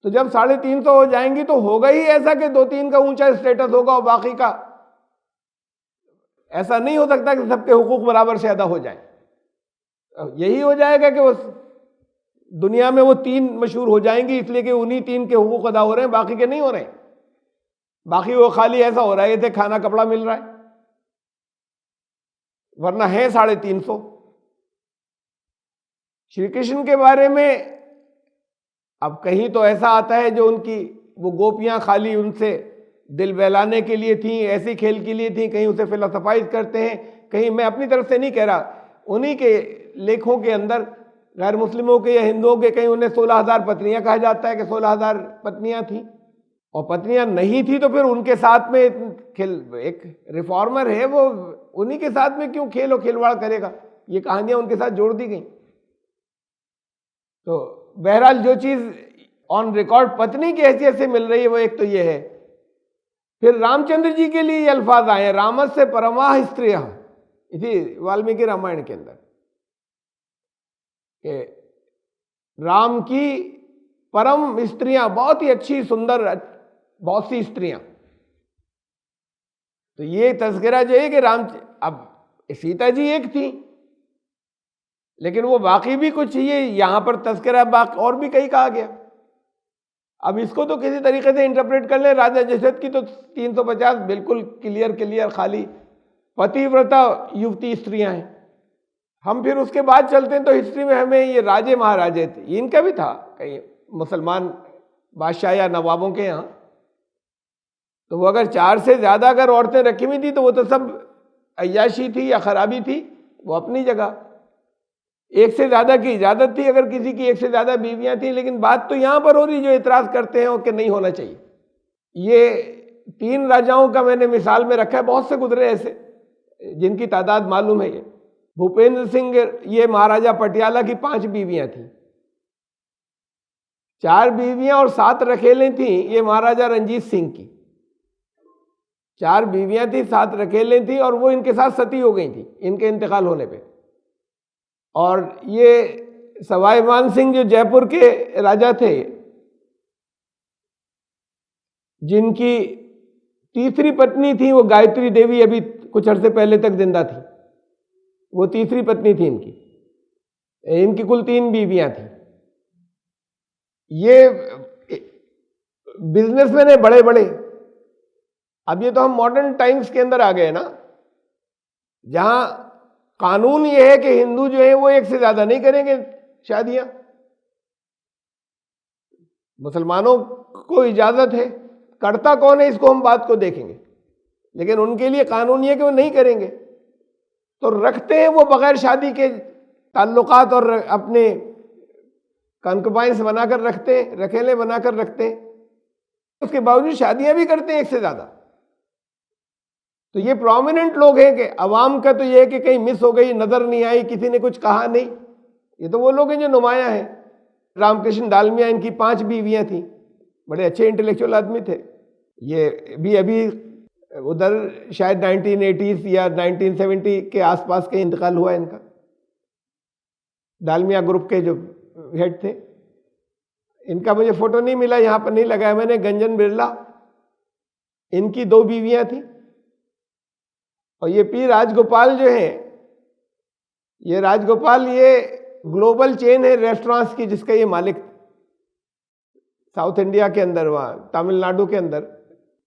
Speaker 1: تو جب 350 ہو جائیں گی تو ہوگا ہی ایسا کہ 2-3 کا اونچا اسٹیٹس ہوگا اور باقی کا ایسا نہیں ہو سکتا کہ سب کے حقوق برابر سے ادا ہو جائیں. یہی ہو جائے گا کہ وہ دنیا میں وہ 3 مشہور ہو جائیں گی، اس لیے کہ انہی 3 کے حقوق ادا ہو رہے ہیں، باقی کے نہیں ہو رہے ہیں. باقی وہ خالی ایسا ہو رہا ہے کہ کھانا کپڑا مل رہا ہے، ورنہ ہے 350. شری کرشن کے بارے میں اب کہیں تو ایسا آتا ہے جو ان کی وہ گوپیاں خالی ان سے دل بہلانے کے لیے تھیں، ایسی کھیل کے لیے تھیں، کہیں اسے فلسفائز کرتے ہیں، کہیں میں اپنی طرف سے نہیں کہہ رہا، انہی کے لیکھوں کے اندر غیر مسلموں کے یا ہندوؤں کے کہیں انہیں 16,000 پتنیاں کہا جاتا ہے کہ 16,000 پتنیاں تھیں. اور پتنیاں نہیں تھی تو پھر ان کے ساتھ میں ایک ریفارمر ہے، وہ انہی کے ساتھ میں کیوں کھیل و کھلواڑ کرے گا. یہ کہانیاں ان کے ساتھ جوڑ دی گئیں. تو بہرحال جو چیز آن ریکارڈ پتنی کی حیثیت سے مل رہی ہے وہ ایک تو یہ ہے. پھر رام چندر جی کے لیے یہ الفاظ آئے، رامس سے پرماہ استریہ، اسی والمیکی رامائن کے اندر، کہ رام کی پرم استریاں، بہت ہی اچھی سندر بہت سی استریاں. تو یہ تذکرہ جو ہے کہ اب سیتا جی ایک تھی، لیکن وہ باقی بھی کچھ، یہ یہاں پر تذکرہ باقی اور بھی کئی کہا گیا. اب اس کو تو کسی طریقے سے انٹرپریٹ کر لیں. راجہ دشرت کی تو 350 بالکل کلیئر خالی پتی ورتا یوتی استریاں ہیں. ہم پھر اس کے بعد چلتے ہیں تو ہسٹری میں ہمیں یہ راجے مہاراجے تھے، ان کا بھی تھا کئی مسلمان بادشاہ یا نوابوں کے یہاں. تو وہ اگر 4 سے زیادہ اگر عورتیں رکھی ہوئی تھی تو وہ تو سب عیاشی تھی یا خرابی تھی، وہ اپنی جگہ. 1 سے زیادہ کی اجازت تھی اگر کسی کی 1 سے زیادہ بیویاں تھیں، لیکن بات تو یہاں پر ہو رہی جو اعتراض کرتے ہیں کہ نہیں ہونا چاہیے. یہ 3 راجاؤں کا میں نے مثال میں رکھا ہے، بہت سے گزرے ایسے جن کی تعداد معلوم ہے. یہ بھوپیندر سنگھ، یہ مہاراجہ پٹیالہ کی 5 بیویاں تھیں، 4 بیویاں اور 7 رکھیلیں تھیں. یہ مہاراجہ رنجیت سنگھ کی 4 بیویاں تھیں، 7 رکھیلیں تھیں، اور وہ ان کے ساتھ ستی ہو گئی تھیں ان کے انتقال ہونے پہ. اور یہ سوائی مان سنگھ جو جے پور کے راجہ تھے، جن کی تیسری پتنی تھی وہ گایتری دیوی، ابھی کچھ عرصے پہلے تک زندہ تھی، وہ تیسری پتنی تھی ان کی کل 3 بیویاں تھیں. یہ بزنس مین ہیں بڑے بڑے. اب یہ تو ہم ماڈرن ٹائمز کے اندر آ گئے نا، جہاں قانون یہ ہے کہ ہندو جو ہے وہ 1 سے زیادہ نہیں کریں گے شادیاں. مسلمانوں کو اجازت ہے، کرتا کون ہے اس کو ہم بات کو دیکھیں گے، لیکن ان کے لیے قانون یہ ہے کہ وہ نہیں کریں گے، تو رکھتے ہیں وہ بغیر شادی کے تعلقات اور اپنے کنکوبائنس بنا کر رکھتے ہیں، رکھیلے بنا کر رکھتے ہیں، اس کے باوجود شادیاں بھی کرتے ہیں ایک سے زیادہ۔ تو یہ پرومیننٹ لوگ ہیں کہ عوام کا تو یہ ہے کہ کہیں مس ہو گئی، نظر نہیں آئی، کسی نے کچھ کہا نہیں، یہ تو وہ لوگ ہیں جو نمایاں ہیں۔ رام کرشن ڈالمیا ان کی 5 بیویاں تھیں، بڑے اچھے انٹلیکچوئل آدمی تھے، یہ بھی ابھی ادھر شاید 1980s یا 1970 کے آس پاس کے انتقال ہوا ان کا۔ ڈالمیا گروپ کے جو ہیڈ تھے، ان کا مجھے فوٹو نہیں ملا، یہاں پر نہیں لگایا میں نے۔ گنجن برلا ان کی 2 بیویاں تھیں، اور یہ پی راج گوپال جو ہیں، یہ راج گوپال یہ گلوبل چین ہے ریسٹورانٹس کی جس کا یہ مالک تھا، ساؤتھ انڈیا کے اندر، وہاں تامل ناڈو کے اندر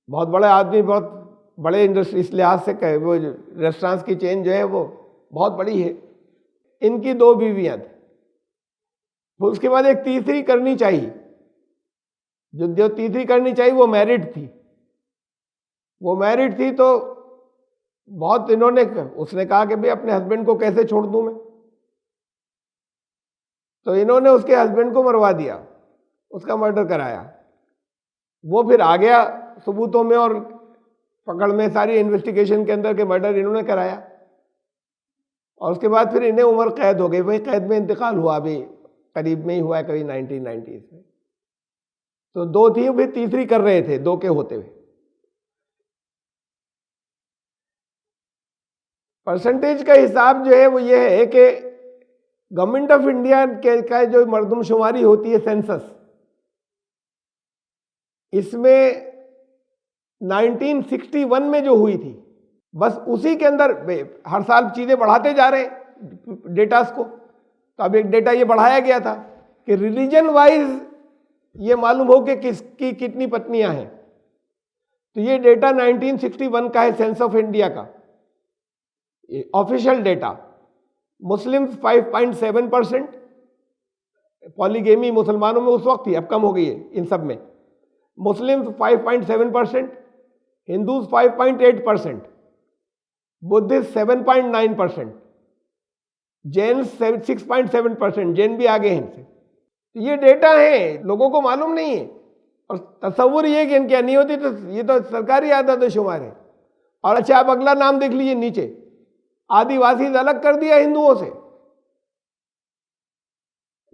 Speaker 1: بہت بڑا آدمی، بہت بڑے انڈسٹری، اس لحاظ سے کہ وہ ریسٹورانٹس کی چین جو ہے وہ بہت بڑی ہے۔ ان کی 2 بیویاں تھیں، پھر اس کے بعد ایک تیسری کرنی چاہیے، جو تیسری کرنی چاہیے وہ میرڈ تھی، وہ میرڈ تھی، تو بہت انہوں نے، اس نے کہا کہ بھئی اپنے ہسبینڈ کو کیسے چھوڑ دوں میں، تو انہوں نے اس کے ہسبینڈ کو مروا دیا، اس کا مرڈر کرایا۔ وہ پھر آ گیا ثبوتوں میں اور پکڑ میں، ساری انویسٹیگیشن کے اندر کہ مرڈر انہوں نے کرایا، اور اس کے بعد پھر انہیں عمر قید ہو گئی، وہی قید میں انتقال ہوا، ابھی قریب میں ہی ہوا ہے، کبھی 1990s میں۔ تو 2 تھیں، پھر تیسری کر رہے تھے 2 کے ہوتے ہوئے۔ پرسنٹیج کا حساب جو ہے وہ یہ ہے کہ گورنمنٹ آف انڈیا کا جو مردم شماری ہوتی ہے سینسس، اس میں 1961 میں جو ہوئی تھی، بس اسی کے اندر ہر سال چیزیں بڑھاتے جا رہے ہیں ڈیٹاز کو، تو اب ایک ڈیٹا یہ بڑھایا گیا تھا کہ ریلیجن وائز یہ معلوم ہو کہ کس کی کتنی پتنیاں ہیں، تو یہ ڈیٹا 1961 کا ہے، سینس آف انڈیا کا آفیشیل ڈیٹا۔ مسلم 5.7%، پالیگیمی مسلمانوں میں اس وقت تھی، اب کم ہو گئی ہے ان سب میں، مسلم 5.7%، ہندوز 5.8%، بدھسٹ 7.9%، جینس 6.7%، جین بھی آگے ہیں ان سے۔ یہ ڈیٹا ہیں، لوگوں کو معلوم نہیں ہے، اور تصور یہ کہ ان کی نہیں ہوتی، تو یہ تو سرکاری عادت و شمار ہے۔ اور اچھا آپ اگلا نام دیکھ لیجئے نیچے، آدی واسی الگ کر دیا ہندوؤں سے،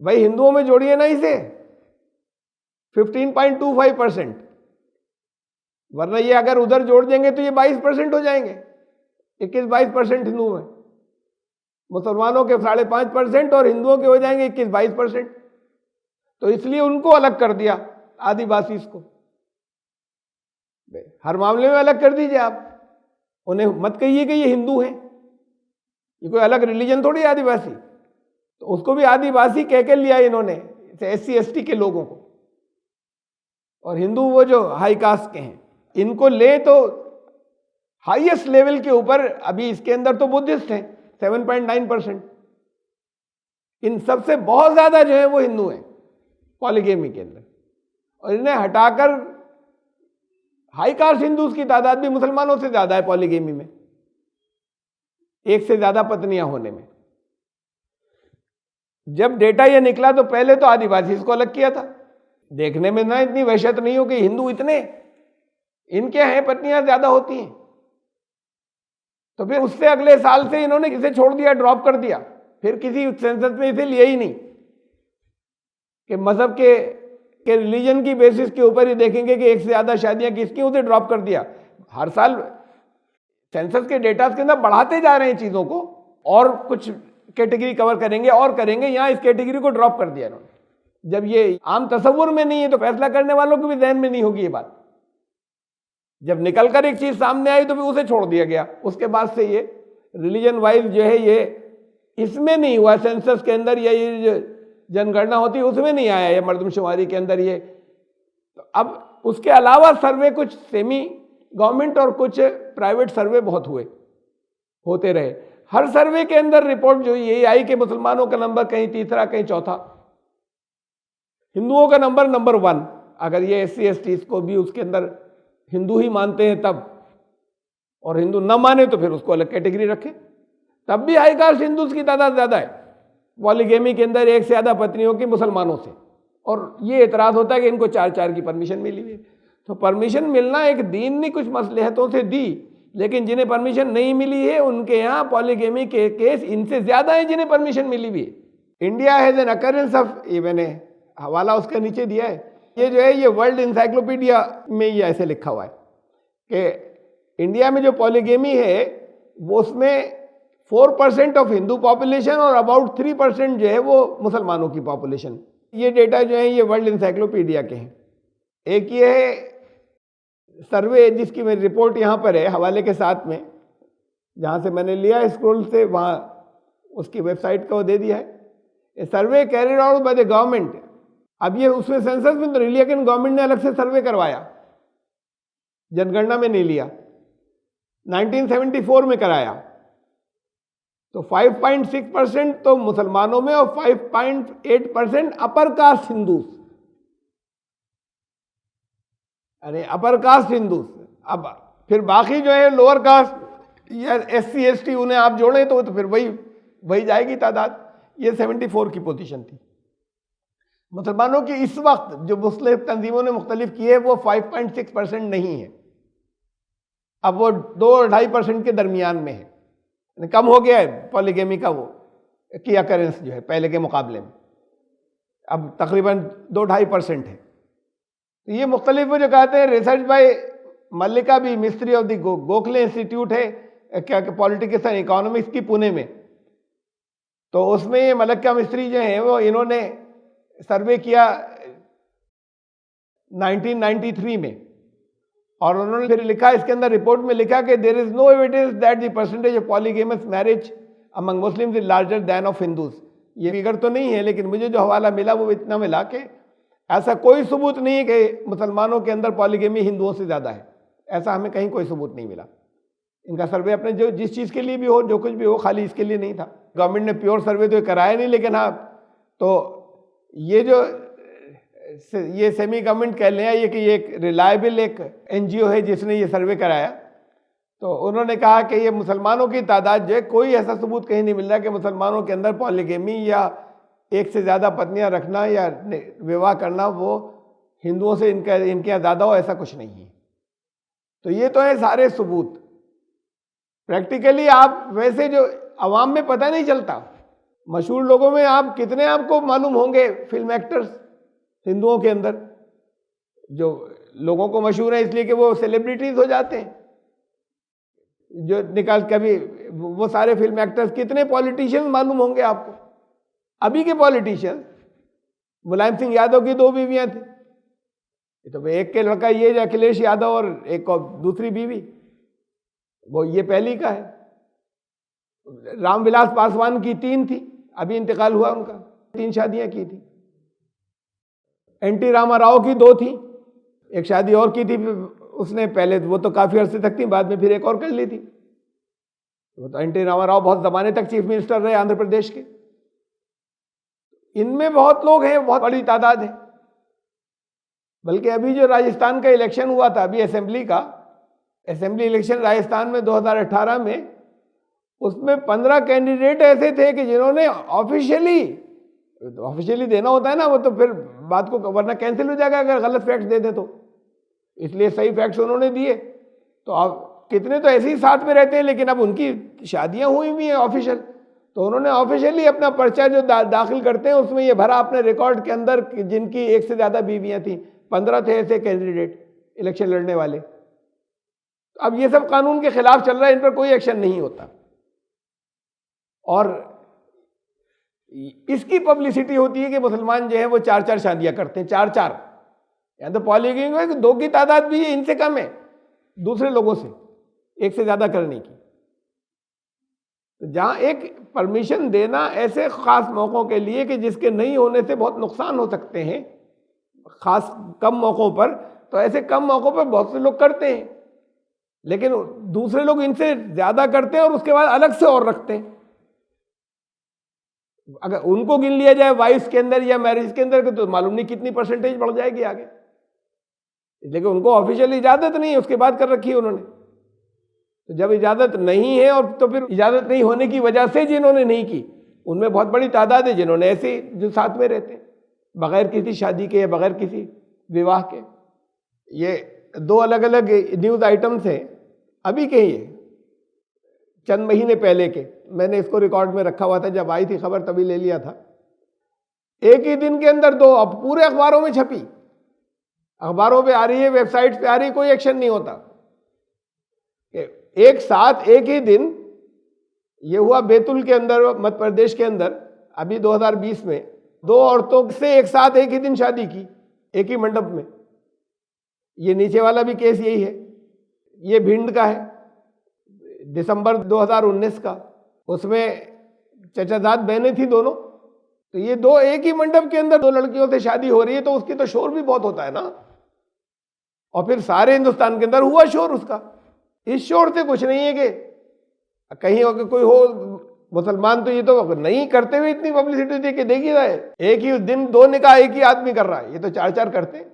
Speaker 1: بھائی ہندوؤں میں جوڑیے نا اسے، 15.25%، ورنہ یہ اگر ادھر جوڑ دیں گے تو یہ 22% ہو جائیں گے، 21-22% ہندو ہیں، مسلمانوں کے 5.5% اور ہندوؤں کے ہو جائیں گے 21-22%، تو اس لیے ان کو الگ کر دیا آدی واسی کو۔ ہر معاملے میں الگ کر دیجئے آپ، انہیں مت کہیے کہ یہ ہندو ہیں، یہ کوئی الگ ریلیجن تھوڑی ہے آدی واسی، تو اس کو بھی آدی واسی کہہ کے لیا انہوں نے SC/ST کے لوگوں کو، اور ہندو وہ جو ہائی کاسٹ کے ہیں، ان کو لے تو ہائیسٹ لیول کے اوپر، ابھی اس کے اندر تو بدھسٹ ہیں 7.9%، ان سب سے بہت زیادہ جو ہے وہ ہندو ہیں پالیگیمی کے اندر، اور انہیں ہٹا کر ہائی کاسٹ ہندوز کی تعداد بھی مسلمانوں سے زیادہ ہے پالیگیمی میں، ایک سے زیادہ پتنیاں ہونے میں۔ جب ڈیٹا یہ نکلا تو پہلے تو آدی واسی اس کو الگ کیا تھا، دیکھنے میں نہ اتنی وحشت نہیں ہو کہ ہندو اتنے، ان کے ہیں پتنیاں زیادہ ہوتی ہیں، تو پھر اس سے اگلے سال سے انہوں نے اسے چھوڑ دیا، ڈراپ کر دیا، پھر کسی سینسس میں اسے لیا ہی نہیں کہ مذہب کے ریلیجن کی بیسس کے اوپر ہی دیکھیں گے کہ ایک سے زیادہ شادیاں کس کی، اسے ڈراپ کر دیا۔ ہر سال سینسس کے ڈیٹاز کے اندر بڑھاتے جا رہے ہیں چیزوں کو، اور کچھ کیٹیگری کور کریں گے اور کریں گے، یہاں اس کیٹیگری کو ڈراپ کر دیا انہوں نے۔ جب یہ عام تصور میں نہیں ہے تو فیصلہ کرنے والوں کے بھی ذہن میں نہیں ہوگی یہ بات، جب نکل کر ایک چیز سامنے آئی تو پھر اسے چھوڑ دیا گیا۔ اس کے بعد سے یہ ریلیجن وائز جو ہے یہ اس میں نہیں ہوا، سینسس کے اندر یا یہ جو جن گننا ہوتی ہے اس میں نہیں آیا، یہ مردم شماری کے اندر یہ۔ اب اس کے علاوہ سروے کچھ سیمی گورنمنٹ اور کچھ پرائیویٹ سروے بہت ہوتے رہے، ہر سروے کے اندر رپورٹ جو یہی آئی کہ مسلمانوں کا نمبر کہیں تیسرا کہیں چوتھا، ہندوؤں کا نمبر 1، اگر یہ SC/STs کو بھی اس کے اندر ہندو ہی مانتے ہیں تب، اور ہندو نہ مانے تو پھر اس کو الگ کیٹیگری رکھیں، تب بھی ہائی کاسٹ ہندوز کی تعداد زیادہ ہے پالیگیمی کے اندر، ایک سے زیادہ پتنیوں کی مسلمانوں سے، اور یہ اعتراض ہوتا ہے کہ ان کو 4 کی پرمیشن ملی ہوئی ہے۔ تو پرمیشن ملنا ایک دین نے کچھ مصلحتوں سے دی، لیکن جنہیں پرمیشن نہیں ملی ہے ان کے یہاں پالیگیمی کے کیس ان سے زیادہ ہیں جنہیں پرمیشن ملی ہوئی ہے۔ India has an occurrence of, یہ میں نے حوالہ اس کا نیچے دیا ہے، یہ جو ہے یہ ورلڈ انسائکلوپیڈیا میں یہ ایسے لکھا ہوا ہے کہ انڈیا میں جو پالیگیمی ہے وہ اس میں 4% آف ہندو پاپولیشن اور اباؤٹ 3% جو ہے وہ مسلمانوں کی پاپولیشن۔ یہ ڈیٹا جو ہیں یہ ورلڈ انسائکلوپیڈیا کے ہیں۔ ایک یہ ہے سروے جس کی میری رپورٹ یہاں پر ہے حوالے کے ساتھ میں، جہاں سے میں نے لیا اسکرول سے، وہاں اس کی ویب سائٹ کو دے دیا ہے۔ Survey carried out by the government, اب یہ اس میں سینسس میں تو نہیں لیا، لیکن گورنمنٹ نے الگ سے سروے کروایا، جن گننا میں نہیں لیا، 1974 میں کرایا، تو 5.6% تو مسلمانوں میں اور 5.8% اپر کاسٹ ہندوز، یعنی اپر کاسٹ ہندوز۔ اب پھر باقی جو ہے لوور کاسٹ یا SC/ST انہیں آپ جوڑیں تو پھر وہی جائے گی تعداد۔ یہ 74 کی پوزیشن تھی مسلمانوں کی اس وقت، جو مسلم تنظیموں نے مختلف کی ہے وہ 5.6% نہیں ہے، اب وہ 2-2.5% کے درمیان میں ہے، کم ہو گیا ہے پالیگیمی کا وہ کی اکرنس جو ہے پہلے کے مقابلے میں، اب تقریباً 2-2.5% ہے۔ یہ مختلف وہ جو کہتے ہیں ریسرچ بائی ملکہ بھی mystery of the Gokhale institute ہے کیا کہ پولیٹکس اینڈ اکانومکس کی پونے میں، تو اس میں یہ ملکہ مسٹری جو ہیں وہ انہوں نے سروے کیا 1993 میں، اور انہوں نے پھر لکھا اس کے اندر رپورٹ میں لکھا کہ there is no evidence that the percentage of polygamous marriage among Muslims is larger than of Hindus۔ یہ فگر تو نہیں ہے لیکن مجھے جو حوالہ ملا وہ اتنا ملا کہ ایسا کوئی ثبوت نہیں ہے کہ مسلمانوں کے اندر پالیگیمی ہندوؤں سے زیادہ ہے، ایسا ہمیں کہیں کوئی ثبوت نہیں ملا۔ ان کا سروے اپنے جو جس چیز کے لیے بھی ہو، جو کچھ بھی ہو، خالی اس کے لیے نہیں تھا، گورنمنٹ نے پیور سروے تو کرایا نہیں، لیکن ہاں تو یہ جو یہ سیمی گورنمنٹ کہہ لیں یہ کہ یہ ایک ریلائبل ایک NGO ہے جس نے یہ سروے کرایا، تو انہوں نے کہا کہ یہ مسلمانوں کی تعداد جو ہے کوئی ایسا ثبوت کہیں نہیں مل رہا کہ مسلمانوں کے اندر پالیگیمی یا ایک سے زیادہ پتنیاں رکھنا یا وواہ کرنا وہ ہندوؤں سے ان کے یہاں زیادہ ہو، ایسا کچھ نہیں ہے۔ تو یہ تو ہے سارے ثبوت۔ پریکٹیکلی آپ ویسے جو عوام میں پتہ نہیں چلتا، مشہور لوگوں میں آپ کتنے آپ کو معلوم ہوں گے فلم ایکٹرز ہندوؤں کے اندر جو لوگوں کو مشہور ہیں اس لیے کہ وہ سیلیبریٹیز ہو جاتے ہیں، جو نکال کبھی وہ سارے فلم ایکٹرز، کتنے پولیٹیشین معلوم ہوں گے آپ کو؟ ابھی کے پولیٹیشین، ملائم سنگھ یادو کی 2 بیویاں تھیں، تو ایک کے لڑکا یہ جو اکھلیش یادو اور ایک اور دوسری بیوی وہ یہ پہلی کا ہے۔ رام ولاس پاسوان کی 3 تھی، ابھی انتقال ہوا ان کا، 3 شادیاں کی تھی۔ این ٹی راما راؤ کی 2 تھیں، ایک شادی اور کی تھی اس نے پہلے، وہ تو کافی عرصے تک تھی، بعد میں پھر ایک اور کر لی تھی۔ وہ تو این ٹی راما راؤ بہت زمانے تک چیف منسٹر رہے آندھرا پردیش کے۔ ان میں بہت لوگ ہیں، بہت بڑی تعداد ہے۔ بلکہ ابھی جو راجستھان کا الیکشن ہوا تھا، ابھی اسمبلی الیکشن راجستھان میں 2018 میں، اس میں 15 کینڈیڈیٹ ایسے تھے کہ جنہوں نے آفیشیلی دینا ہوتا ہے نا، وہ تو پھر بات کو ورنہ کینسل ہو جائے گا اگر غلط فیکٹس دے دیں تو، اس لیے صحیح فیکٹس انہوں نے دیے۔ تو اب کتنے تو ایسے ہی ساتھ میں رہتے ہیں لیکن اب ان کی شادیاں ہوئی ہوئی ہیں آفیشیل، تو انہوں نے آفیشیلی اپنا پرچہ جو داخل کرتے ہیں اس میں یہ بھرا اپنے ریکارڈ کے اندر جن کی 1 سے زیادہ بیویاں تھیں، 15 تھے ایسے کینڈیڈیٹ الیکشن لڑنے والے۔ اب یہ سب قانون کے خلاف چل رہا ہے، ان پر کوئی ایکشن نہیں ہوتا، اور اس کی پبلسٹی ہوتی ہے کہ مسلمان جو ہیں وہ 4 شادیاں کرتے ہیں، 4 یا تو پالیگیمی میں 2 کی تعداد بھی ان سے کم ہے دوسرے لوگوں سے 1 سے زیادہ کرنے کی۔ جہاں ایک پرمیشن دینا ایسے خاص موقعوں کے لیے کہ جس کے نہیں ہونے سے بہت نقصان ہو سکتے ہیں، خاص کم موقعوں پر، تو ایسے کم موقعوں پر بہت سے لوگ کرتے ہیں، لیکن دوسرے لوگ ان سے زیادہ کرتے ہیں اور اس کے بعد الگ سے اور رکھتے ہیں۔ اگر ان کو گن لیا جائے وائفس کے اندر یا میرج کے اندر تو معلوم نہیں کتنی پرسنٹیج بڑھ جائے گی آگے، لیکن ان کو آفیشیل اجازت نہیں ہے، اس کے بعد کر رکھی ہے انہوں نے. تو جب اجازت نہیں ہے، اور تو پھر اجازت نہیں ہونے کی وجہ سے جنہوں نے نہیں کی ان میں بہت بڑی تعداد ہے جنہوں نے ایسے جو ساتھ میں رہتے ہیں بغیر کسی شادی کے یا بغیر کسی وواہ کے. یہ دو الگ الگ نیوز آئٹمس ہیں ابھی کے ہی چند مہینے پہلے کے. میں نے اس کو ریکارڈ میں رکھا ہوا تھا، جب آئی تھی خبر تبھی لے لیا تھا. ایک ہی دن کے اندر دو، اب پورے اخباروں میں چھپی، اخباروں پہ آ رہی ہے، ویب سائٹس پہ آ رہی ہے، کوئی ایکشن نہیں ہوتا. ایک ساتھ ایک ہی دن یہ ہوا بیتول کے اندر، مدھیہ پردیش کے اندر، ابھی 2020 میں 2 عورتوں سے ایک ساتھ ایک ہی دن شادی کی ایک ہی منڈپ میں. یہ نیچے والا بھی کیس یہی ہے، یہ بھنڈ کا ہے، دسمبر 2019 کا. اس میں چچا زاد بہنیں تھیں دونوں. تو یہ دو ایک ہی منڈپ کے اندر 2 لڑکیوں سے شادی ہو رہی ہے، تو اس کی تو شور بھی بہت ہوتا ہے نا. اور پھر سارے ہندوستان کے اندر ہوا شور اس کا. اس شور سے کچھ نہیں ہے کہ کہیں ہو کہ کوئی ہو مسلمان تو یہ تو نہیں کرتے ہوئے اتنی پبلسٹی دے کے دیکھی جائے. ایک ہی دن 2 نکاح ایک ہی آدمی کر رہا ہے، یہ تو 4 کرتے ہیں.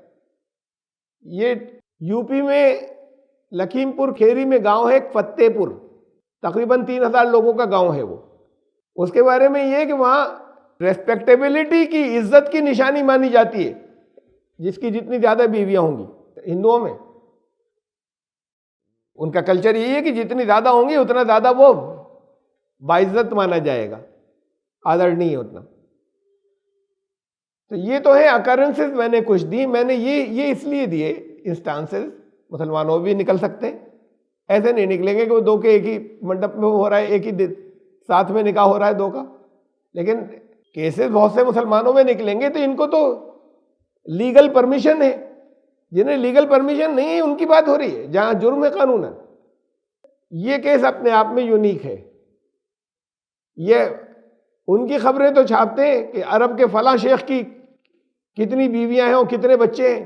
Speaker 1: یہ یو پی میں لکھیم پور کھیری میں گاؤں ہے فتح پور، تقریباً 3000 لوگوں کا گاؤں ہے وہ. اس کے بارے میں یہ کہ وہاں ریسپیکٹیبلٹی کی، عزت کی نشانی مانی جاتی ہے جس کی جتنی زیادہ بیویاں ہوں گی. ہندوؤں میں ان کا کلچر یہی ہے کہ جتنی زیادہ ہوں گی اتنا زیادہ وہ باعزت مانا جائے گا، آدر نہیں ہے اتنا. تو یہ تو ہے اکرنسز میں نے کچھ دی. میں نے یہ اس لیے دیے انسٹانسز، مسلمانوں بھی نکل سکتے ہیں، ایسے نہیں نکلیں گے کہ وہ 2 کے ایک ہی منڈپ میں ہو رہا ہے، ایک ہی دن ساتھ میں نکاح ہو رہا ہے 2 کا. لیکن کیسز بہت سے مسلمانوں میں نکلیں گے، تو ان کو تو لیگل پرمیشن ہے. جنہیں لیگل پرمیشن نہیں ہے ان کی بات ہو رہی ہے، جہاں جرم ہے قانون ہے. یہ کیس اپنے آپ میں یونیک ہے. یہ ان کی خبریں تو چھاپتے ہیں کہ عرب کے فلاں شیخ کی کتنی بیویاں ہیں اور کتنے بچے ہیں.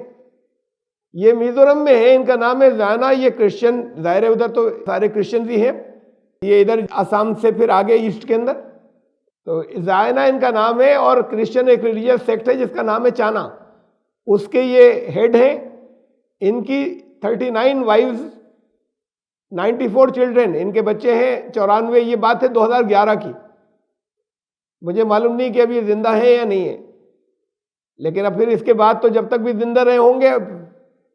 Speaker 1: یہ میزورم میں ہے، ان کا نام ہے زائنا. یہ کرسچن، ظاہر ہے ادھر تو سارے کرسچنز ہی ہیں. یہ ادھر آسام سے پھر آگے ایسٹ کے اندر، تو زائنا ان کا نام ہے. اور کرسچن ایک ریلیجیس سیکٹ ہے جس کا نام ہے چانا، اس کے یہ ہیڈ ہیں. ان کی 39 وائفز، 94 چلڈرن، ان کے بچے ہیں 94. یہ بات ہے 2011 کی. مجھے معلوم نہیں کہ اب یہ زندہ ہیں یا نہیں ہے، لیکن اب پھر اس کے بعد تو جب تک بھی زندہ رہے ہوں گے،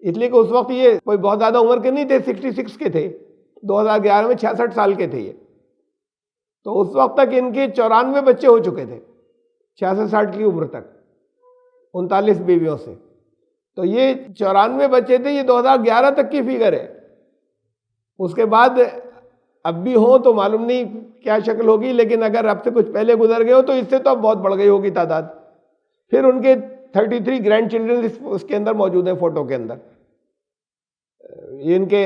Speaker 1: اس لیے کہ اس وقت یہ کوئی بہت زیادہ عمر کے نہیں تھے، 66 کے تھے. 2011 میں 66 سال کے تھے یہ. تو اس وقت تک ان کے 94 بچے ہو چکے تھے، 66 کی عمر تک، 39 بیویوں سے. تو یہ 94 بچے تھے. یہ 2011 تک کی فگر ہے. اس کے بعد اب بھی ہوں تو معلوم نہیں کیا شکل ہوگی، لیکن اگر اب سے کچھ پہلے گزر گئے ہو تو اس سے تو اب بہت بڑھ گئی ہوگی تعداد. پھر ان کے 33 گرینڈ چلڈرن اس کے اندر موجود ہیں فوٹو کے اندر. یہ ان کے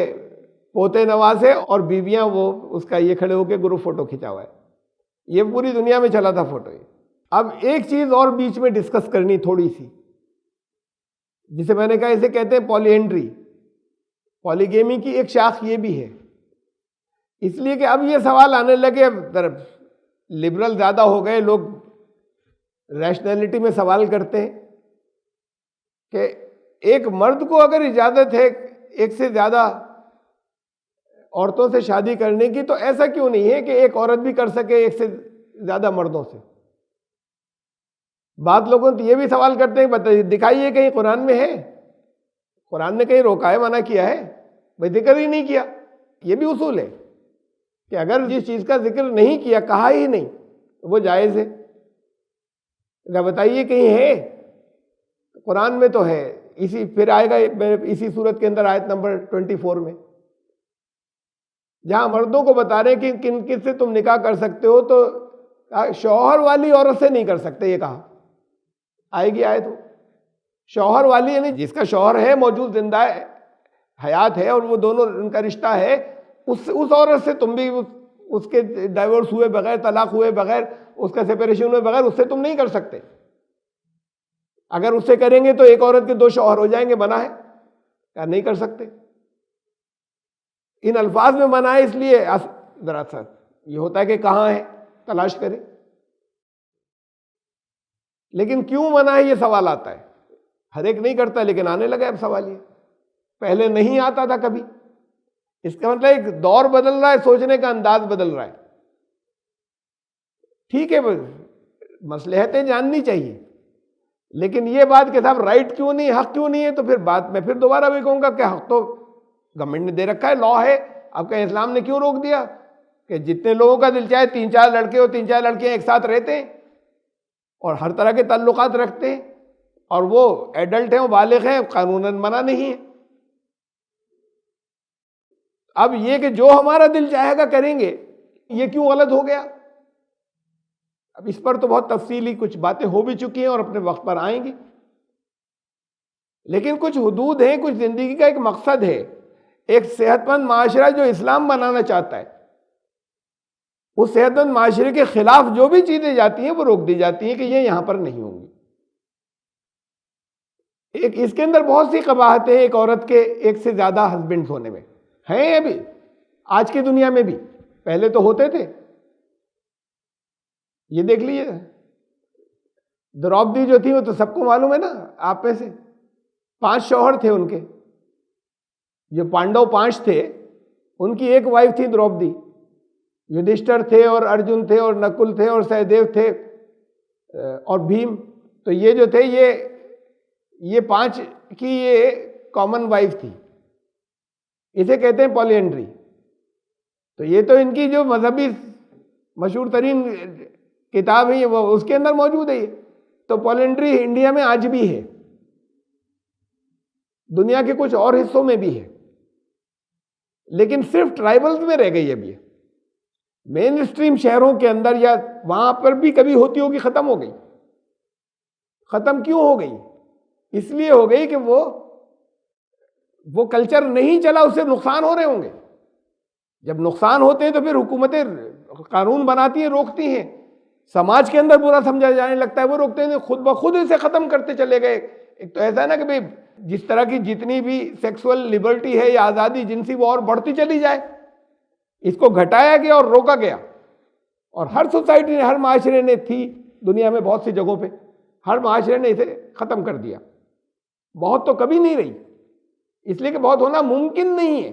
Speaker 1: پوتے نواز ہے، اور بیویاں وہ اس کا یہ کھڑے ہو کے گروپ فوٹو کھینچا ہوا ہے. یہ پوری دنیا میں چلا تھا فوٹو. اب ایک چیز اور بیچ میں ڈسکس کرنی تھوڑی سی، جسے میں نے کہا اسے کہتے ہیں پولی اینڈری. پولیگیمی کی ایک شاخ یہ بھی ہے، اس لیے کہ اب یہ سوال آنے لگے، اب لبرل زیادہ ہو گئے لوگ، ریشنلٹی میں سوال کرتے ہیں کہ ایک مرد کو اگر اجازت ہے ایک سے زیادہ عورتوں سے شادی کرنے کی، تو ایسا کیوں نہیں ہے کہ ایک عورت بھی کر سکے ایک سے زیادہ مردوں سے. بعض لوگوں تو یہ بھی سوال کرتے ہیں بتائیے دکھائیے کہیں قرآن میں ہے، قرآن نے کہیں روکا ہے، منع کیا ہے؟ بھائی ذکر ہی نہیں کیا. یہ بھی اصول ہے کہ اگر جس چیز کا ذکر نہیں کیا، کہا ہی نہیں، وہ جائز ہے. بتائیے کہیں ہے؟ قرآن میں تو ہے. پھر آئے گا اسی صورت کے اندر آیت نمبر 24 میں، جہاں مردوں کو بتا رہے ہیں کہ کن کن سے تم نکاح کر سکتے ہو، تو شوہر والی عورت سے نہیں کر سکتے. یہ کہا آئے گی آیت. شوہر والی یعنی جس کا شوہر ہے، موجود زندہ ہے، حیات ہے، اور وہ دونوں ان کا رشتہ ہے، اس عورت سے تم بھی اس کے ڈائیورس ہوئے بغیر، طلاق ہوئے بغیر، اس کا سیپریشن ہوئے بغیر، اس سے تم نہیں کر سکتے. اگر اس سے کریں گے تو ایک عورت کے 2 شوہر ہو جائیں گے، منع ہے، کہا نہیں کر سکتے. ان الفاظ میں منع ہے، اس لیے ذرا سا یہ ہوتا ہے کہ کہاں ہے، تلاش کریں. لیکن کیوں منع ہے یہ سوال آتا ہے. ہر ایک نہیں کرتا لیکن آنے لگا اب سوال یہ. پہلے نہیں آتا تھا کبھی. اس کا مطلب ایک دور بدل رہا ہے, سوچنے کا انداز بدل رہا ہے. ٹھیک ہے, مصلحتیں جاننی چاہیے, لیکن یہ بات کہ صاحب رائٹ کیوں نہیں, حق کیوں نہیں ہے, تو پھر بات میں پھر دوبارہ بھی کہوں گا کہ حق تو گورنمنٹ نے دے رکھا ہے, لا ہے. آپ کا اسلام نے کیوں روک دیا کہ جتنے لوگوں کا دل چاہے 3-4 لڑکے اور 3-4 لڑکیاں ایک ساتھ رہتے ہیں اور ہر طرح کے تعلقات رکھتے ہیں, اور وہ ایڈلٹ ہیں, وہ بالغ ہیں, قانوناً منع نہیں ہے. اب یہ کہ جو ہمارا دل چاہے گا کریں گے, یہ کیوں غلط ہو گیا؟ اب اس پر تو بہت تفصیلی کچھ باتیں ہو بھی چکی ہیں اور اپنے وقت پر آئیں گی, لیکن کچھ حدود ہیں, کچھ زندگی کا ایک مقصد ہے. ایک صحت مند معاشرہ جو اسلام بنانا چاہتا ہے, اس صحت مند معاشرے کے خلاف جو بھی چیزیں جاتی ہیں وہ روک دی جاتی ہیں کہ یہ یہاں پر نہیں ہوں گی. اس کے اندر بہت سی قباحتیں ایک عورت کے ایک سے زیادہ ہسبینڈ ہونے میں ہیں. ابھی آج کی دنیا میں بھی, پہلے تو ہوتے تھے. یہ دیکھ لیجیے, دروپدی جو تھی وہ تو سب کو معلوم ہے نا, آپ میں سے 5 شوہر تھے ان کے. جو پانڈو 5 تھے, ان کی ایک وائف تھی دروپدی. یدھشٹر تھے اور ارجن تھے اور نکل تھے اور سہدیو تھے اور بھیم. تو یہ جو تھے یہ 5 کی یہ کامن وائف تھی. اسے کہتے ہیں پولی-اینڈری. تو یہ تو ان کی جو مذہبی مشہور ترین کتاب ہے وہ اس کے اندر موجود ہے. یہ تو پولی-اینڈری انڈیا میں آج بھی ہے, دنیا کے کچھ اور حصوں میں بھی ہے, لیکن صرف ٹرائبلز میں رہ گئی. اب یہ مین اسٹریم شہروں کے اندر یا وہاں پر بھی کبھی ہوتی ہوگی, ختم ہو گئی. ختم کیوں ہو گئی؟ اس لیے ہو گئی کہ وہ کلچر نہیں چلا, اس سے نقصان ہو رہے ہوں گے. جب نقصان ہوتے ہیں تو پھر حکومتیں قانون بناتی ہیں, روکتی ہیں. سماج کے اندر برا سمجھا جانے لگتا ہے, وہ روکتے ہیں, خود بخود اسے ختم کرتے چلے گئے. ایک تو ایسا ہے نا کہ بھئی جس طرح کی جتنی بھی سیکسول لبرٹی ہے یا آزادی جنسی وہ اور بڑھتی چلی جائے, اس کو گھٹایا گیا اور روکا گیا. اور ہر سوسائٹی نے, ہر معاشرے نے تھی دنیا میں بہت سی جگہوں پہ, ہر معاشرے نے اسے ختم کر دیا. بہت تو کبھی نہیں رہی, اس لیے کہ بہت ہونا ممکن نہیں ہے.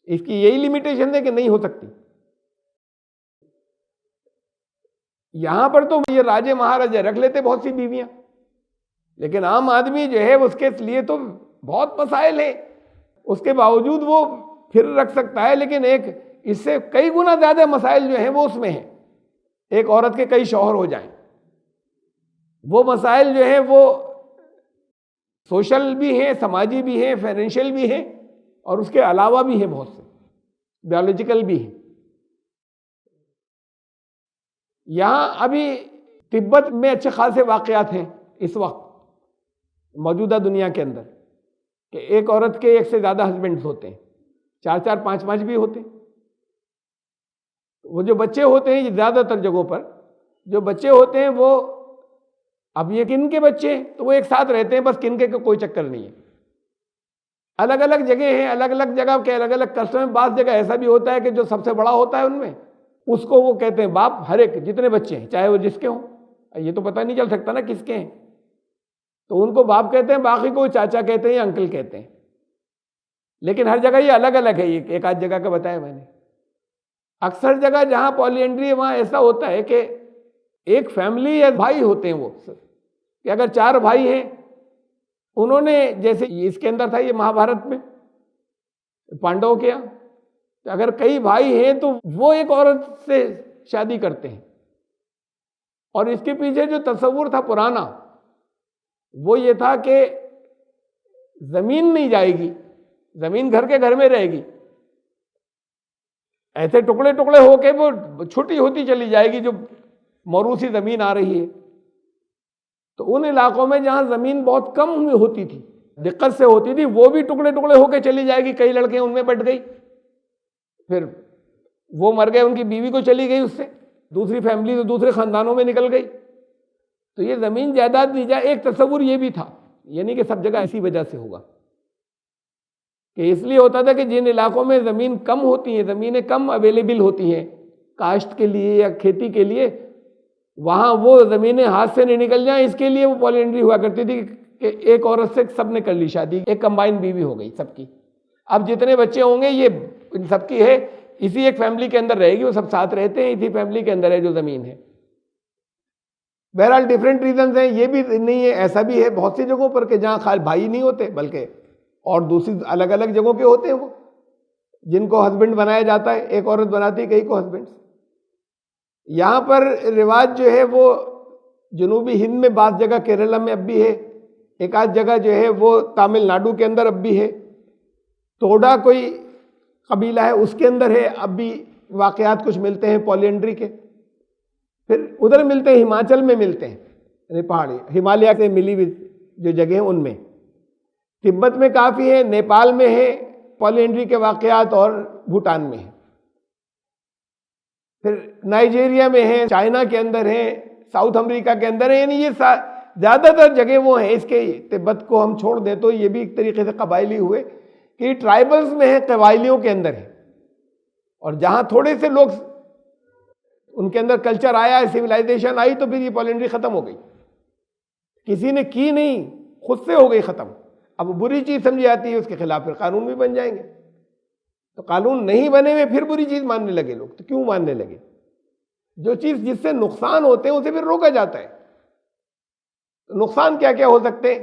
Speaker 1: اس کی یہی لمیٹیشن ہے کہ نہیں ہو سکتی. یہاں پر تو یہ راجے مہاراجے رکھ لیتے بہت سی بیویاں, لیکن عام آدمی جو ہے اس کے لیے تو بہت مسائل ہیں. اس کے باوجود وہ پھر رکھ سکتا ہے, لیکن ایک اس سے کئی گنا زیادہ مسائل جو ہیں وہ اس میں ہیں. ایک عورت کے کئی شوہر ہو جائیں, وہ مسائل جو ہیں وہ سوشل بھی ہیں, سماجی بھی ہیں, فائنینشیل بھی ہیں, اور اس کے علاوہ بھی ہیں بہت سے, بیولوجیکل بھی ہیں. یہاں ابھی تبت میں اچھے خاصے واقعات ہیں اس وقت موجودہ دنیا کے اندر, کہ ایک عورت کے ایک سے زیادہ ہسبینڈز ہوتے ہیں, 4-4 5-5 بھی ہوتے ہیں. وہ جو بچے ہوتے ہیں, یہ زیادہ تر جگہوں پر جو بچے ہوتے ہیں وہ, اب یہ کن کے بچے ہیں تو وہ ایک ساتھ رہتے ہیں, بس کن کے کوئی چکر نہیں ہے. الگ الگ جگہ ہیں, الگ الگ جگہ کے الگ الگ کسٹم ہیں. بعض جگہ ایسا بھی ہوتا ہے کہ جو سب سے بڑا ہوتا ہے ان میں, اس کو وہ کہتے ہیں باپ, ہر ایک جتنے بچے ہیں چاہے وہ جس کے ہوں, یہ تو پتہ نہیں چل سکتا نا کس کے ہیں, تو ان کو باپ کہتے ہیں, باقی کو چاچا کہتے ہیں یا انکل کہتے ہیں. لیکن ہر جگہ یہ الگ الگ ہے. ایک آدھ جگہ کا بتایا میں نے. اکثر جگہ جہاں پولی-اینڈری ہے وہاں ایسا ہوتا ہے کہ ایک فیملی یا بھائی ہوتے ہیں, وہ کہ اگر 4 بھائی ہیں, انہوں نے جیسے اس کے اندر تھا یہ مہابھارت میں پانڈووں کے یہاں, اگر کئی بھائی ہیں تو وہ ایک عورت سے شادی کرتے ہیں. اور اس کے پیچھے جو تصور تھا پرانا, وہ یہ تھا کہ زمین نہیں جائے گی, زمین گھر کے گھر میں رہے گی. ایسے ٹکڑے ٹکڑے ہو کے وہ چھوٹی ہوتی چلی جائے گی جو موروثی زمین آ رہی ہے. تو ان علاقوں میں جہاں زمین بہت کم ہوتی تھی, دقت سے ہوتی تھی, وہ بھی ٹکڑے ٹکڑے ہو کے چلی جائے گی. کئی لڑکے ان میں بٹ گئی, پھر وہ مر گئے, ان کی بیوی کو چلی گئی, اس سے دوسری فیملی تو دوسرے خاندانوں میں نکل گئی. تو یہ زمین جائیداد نہیں جائے, ایک تصور یہ بھی تھا. یعنی کہ سب جگہ اسی وجہ سے ہوگا کہ اس لیے ہوتا تھا کہ جن علاقوں میں زمین کم ہوتی ہیں, زمینیں کم اویلیبل ہوتی ہیں کاشت کے لیے یا کھیتی کے لیے, وہاں وہ زمینیں ہاتھ سے نہیں نکل جائیں اس کے لیے وہ پولی ہوا کرتی تھی کہ ایک عورت سے سب نے کر لی شادی, ایک کمبائن بیوی ہو گئی سب کی. اب جتنے بچے ہوں گے یہ ان سب کی ہے, اسی ایک فیملی کے اندر رہے گی, وہ سب ساتھ رہتے ہیں, اسی فیملی کے اندر ہے جو زمین ہے. بہرحال ڈیفرنٹ ریزنز ہیں, یہ بھی نہیں ہے, ایسا بھی ہے بہت سی جگہوں پر کہ جہاں خالی بھائی نہیں ہوتے بلکہ اور دوسری الگ الگ جگہوں کے ہوتے ہیں, وہ جن کو ہسبینڈ بنایا جاتا ہے, ایک عورت بناتی ہے کئی کو ہسبینڈ. یہاں پر رواج جو ہے وہ جنوبی ہند میں بعض جگہ کیرلا میں اب بھی ہے, ایک آدھ جگہ جو ہے وہ تامل ناڈو کے اندر اب بھی ہے, توڈا کوئی قبیلہ ہے اس کے اندر ہے اب بھی واقعات کچھ ملتے ہیں پولی کے. پھر ادھر ملتے ہیں, ہماچل میں ملتے ہیں, یعنی پہاڑی ہمالیہ سے ملی ہوئی جو جگہ ہیں ان میں. تبت میں کافی ہے, نیپال میں ہے پولی کے واقعات, اور بھوٹان میں ہے. پھر نائجیریا میں ہے, چائنا کے اندر ہے, ساؤتھ امریکہ کے اندر ہے. یعنی یہ زیادہ تر جگہ وہ ہیں. اس کے تبت کو ہم چھوڑ دیں تو یہ بھی ایک طریقے سے قبائلی ہوئے کہ یہ ٹرائبلز میں ہے, قبائلیوں کے اندر ہے. اور جہاں تھوڑے سے لوگ ان کے اندر کلچر آیا, سویلائزیشن آئی, تو پھر یہ پولی ختم ہو گئی. کسی نے کی نہیں, خود سے ہو گئی ختم. اب بری چیز سمجھی جاتی ہے, اس کے خلاف پھر قانون بھی بن جائیں گے. تو قانون نہیں بنے ہوئے پھر بری چیز ماننے لگے لوگ. تو کیوں ماننے لگے؟ جو چیز جس سے نقصان ہوتے ہیں اسے پھر روکا جاتا ہے. نقصان کیا کیا ہو سکتے ہیں؟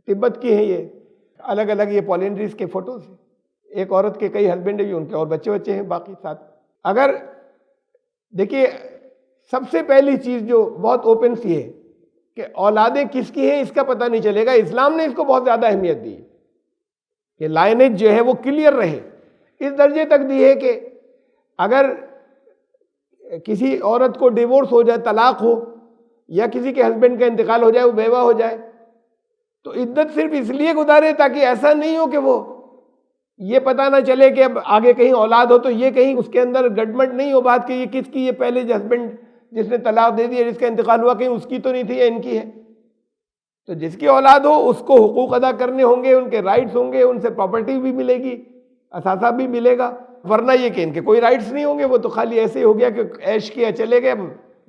Speaker 1: تبت کی ہیں یہ الگ الگ یہ پولی کے فوٹوز ہیں. ایک عورت کے کئی ہسبینڈ ہیں, ان کے اور بچے ہیں باقی ساتھ. اگر دیکھیے سب سے پہلی چیز جو بہت اوپن سی ہے کہ اولادیں کس کی ہیں اس کا پتہ نہیں چلے گا. اسلام نے اس کو بہت زیادہ اہمیت دی کہ لائنیج جو ہے وہ کلیئر رہے. اس درجے تک دی ہے کہ اگر کسی عورت کو ڈیورس ہو جائے, طلاق ہو, یا کسی کے ہسبینڈ کا انتقال ہو جائے, وہ بیوہ ہو جائے, تو عدت صرف اس لیے گزارے تاکہ ایسا نہیں ہو کہ وہ یہ پتہ نہ چلے کہ اب آگے کہیں اولاد ہو تو یہ کہیں اس کے اندر گڑبڑ نہیں ہو بات کہ یہ کس کی, یہ پہلے ہسبینڈ جس نے طلاق دے دی, جس کا انتقال ہوا, کہیں اس کی تو نہیں تھی یا ان کی ہے. تو جس کی اولاد ہو اس کو حقوق ادا کرنے ہوں گے, ان کے رائٹس ہوں گے, ان سے پراپرٹی بھی ملے گی, اثاثہ بھی ملے گا. ورنہ یہ کہ ان کے کوئی رائٹس نہیں ہوں گے, وہ تو خالی ایسے ہو گیا کہ عیش کیا چلے گئے,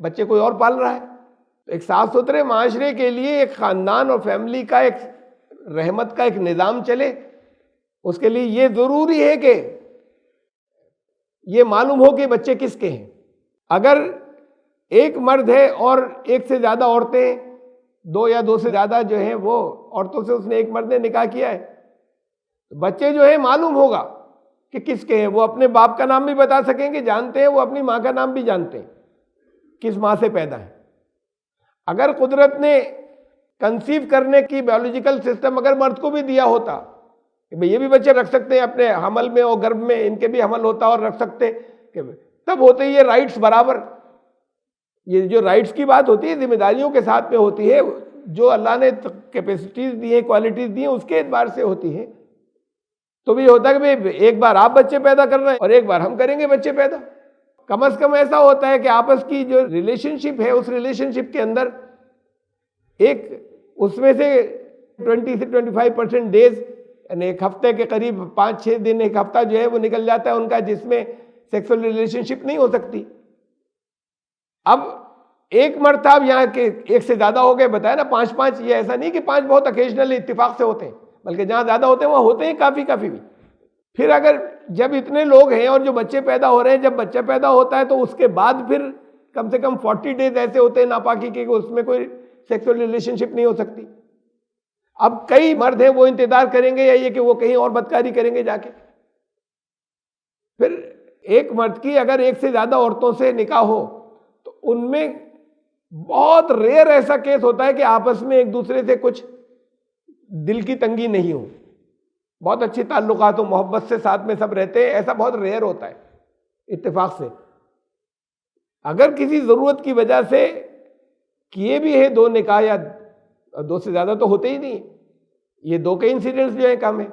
Speaker 1: بچے کوئی اور پال رہا ہے. تو ایک صاف ستھرے معاشرے کے لیے ایک خاندان اور فیملی کا ایک رحمت کا ایک نظام چلے, اس کے لیے یہ ضروری ہے کہ یہ معلوم ہو کہ بچے کس کے ہیں. اگر ایک مرد ہے اور ایک سے زیادہ عورتیں ہیں, دو یا دو سے زیادہ جو ہیں وہ عورتوں سے اس نے ایک مرد نے نکاح کیا ہے, تو بچے جو ہیں معلوم ہوگا کہ کس کے ہیں. وہ اپنے باپ کا نام بھی بتا سکیں گے, جانتے ہیں, وہ اپنی ماں کا نام بھی جانتے ہیں کس ماں سے پیدا ہے. اگر قدرت نے کنسیو کرنے کی بایولوجیکل سسٹم اگر مرد کو بھی دیا ہوتا کہ یہ بھی بچے رکھ سکتے ہیں اپنے حمل میں اور گربھ میں, ان کے بھی حمل ہوتا اور رکھ سکتے, کہ تب ہوتے یہ رائٹس برابر. یہ جو رائٹس کی بات ہوتی ہے ذمہ داریوں کے ساتھ میں ہوتی ہے, جو اللہ نے کیپیسٹیز دی ہیں, کوالٹیز دی ہیں, اس کے اعتبار سے ہوتی ہیں. تو بھی ہوتا ہے کہ ایک بار آپ بچے پیدا کر رہے ہیں اور ایک بار ہم کریں گے بچے پیدا. کم از کم ایسا ہوتا ہے کہ آپس کی جو ریلیشن شپ ہے اس ریلیشن شپ کے اندر ایک اس میں سے 20 سے 25% ڈیز, یعنی ایک ہفتے کے قریب 5-6 دن, ایک ہفتہ جو ہے وہ نکل جاتا ہے ان کا جس میں سیکسول ریلیشن شپ نہیں ہو سکتی. اب ایک مرد تھا, یہاں کے ایک سے زیادہ ہو گئے, بتایا نا 5-5. یہ ایسا نہیں کہ 5 بہت اوکیجنل اتفاق سے ہوتے ہیں, بلکہ جہاں زیادہ ہوتے ہیں وہاں ہوتے ہیں کافی بھی. پھر اگر جب اتنے لوگ ہیں اور جو بچے پیدا ہو رہے ہیں, جب بچہ پیدا ہوتا ہے تو اس کے بعد پھر کم سے کم 40 ڈیز ایسے ہوتے ہیں ناپاکی کے کہ اس میں کوئی سیکسول ریلیشن شپ نہیں ہو سکتی. اب کئی مرد ہیں وہ انتظار کریں گے یا یہ کہ وہ کہیں اور بدکاری کریں گے جا کے. پھر ایک مرد کی اگر ایک سے زیادہ عورتوں سے نکاح ہو تو ان میں بہت ریئر ایسا کیس ہوتا ہے کہ آپس میں ایک دوسرے سے کچھ دل کی تنگی نہیں ہو, بہت اچھی تعلقات و محبت سے ساتھ میں سب رہتے ہیں. ایسا بہت ریئر ہوتا ہے اتفاق سے. اگر کسی ضرورت کی وجہ سے کیے بھی ہیں 2 نکاح یا 2 سے زیادہ تو ہوتے ہی نہیں, یہ 2 کے انسیڈنٹس جو ہیں کم ہیں,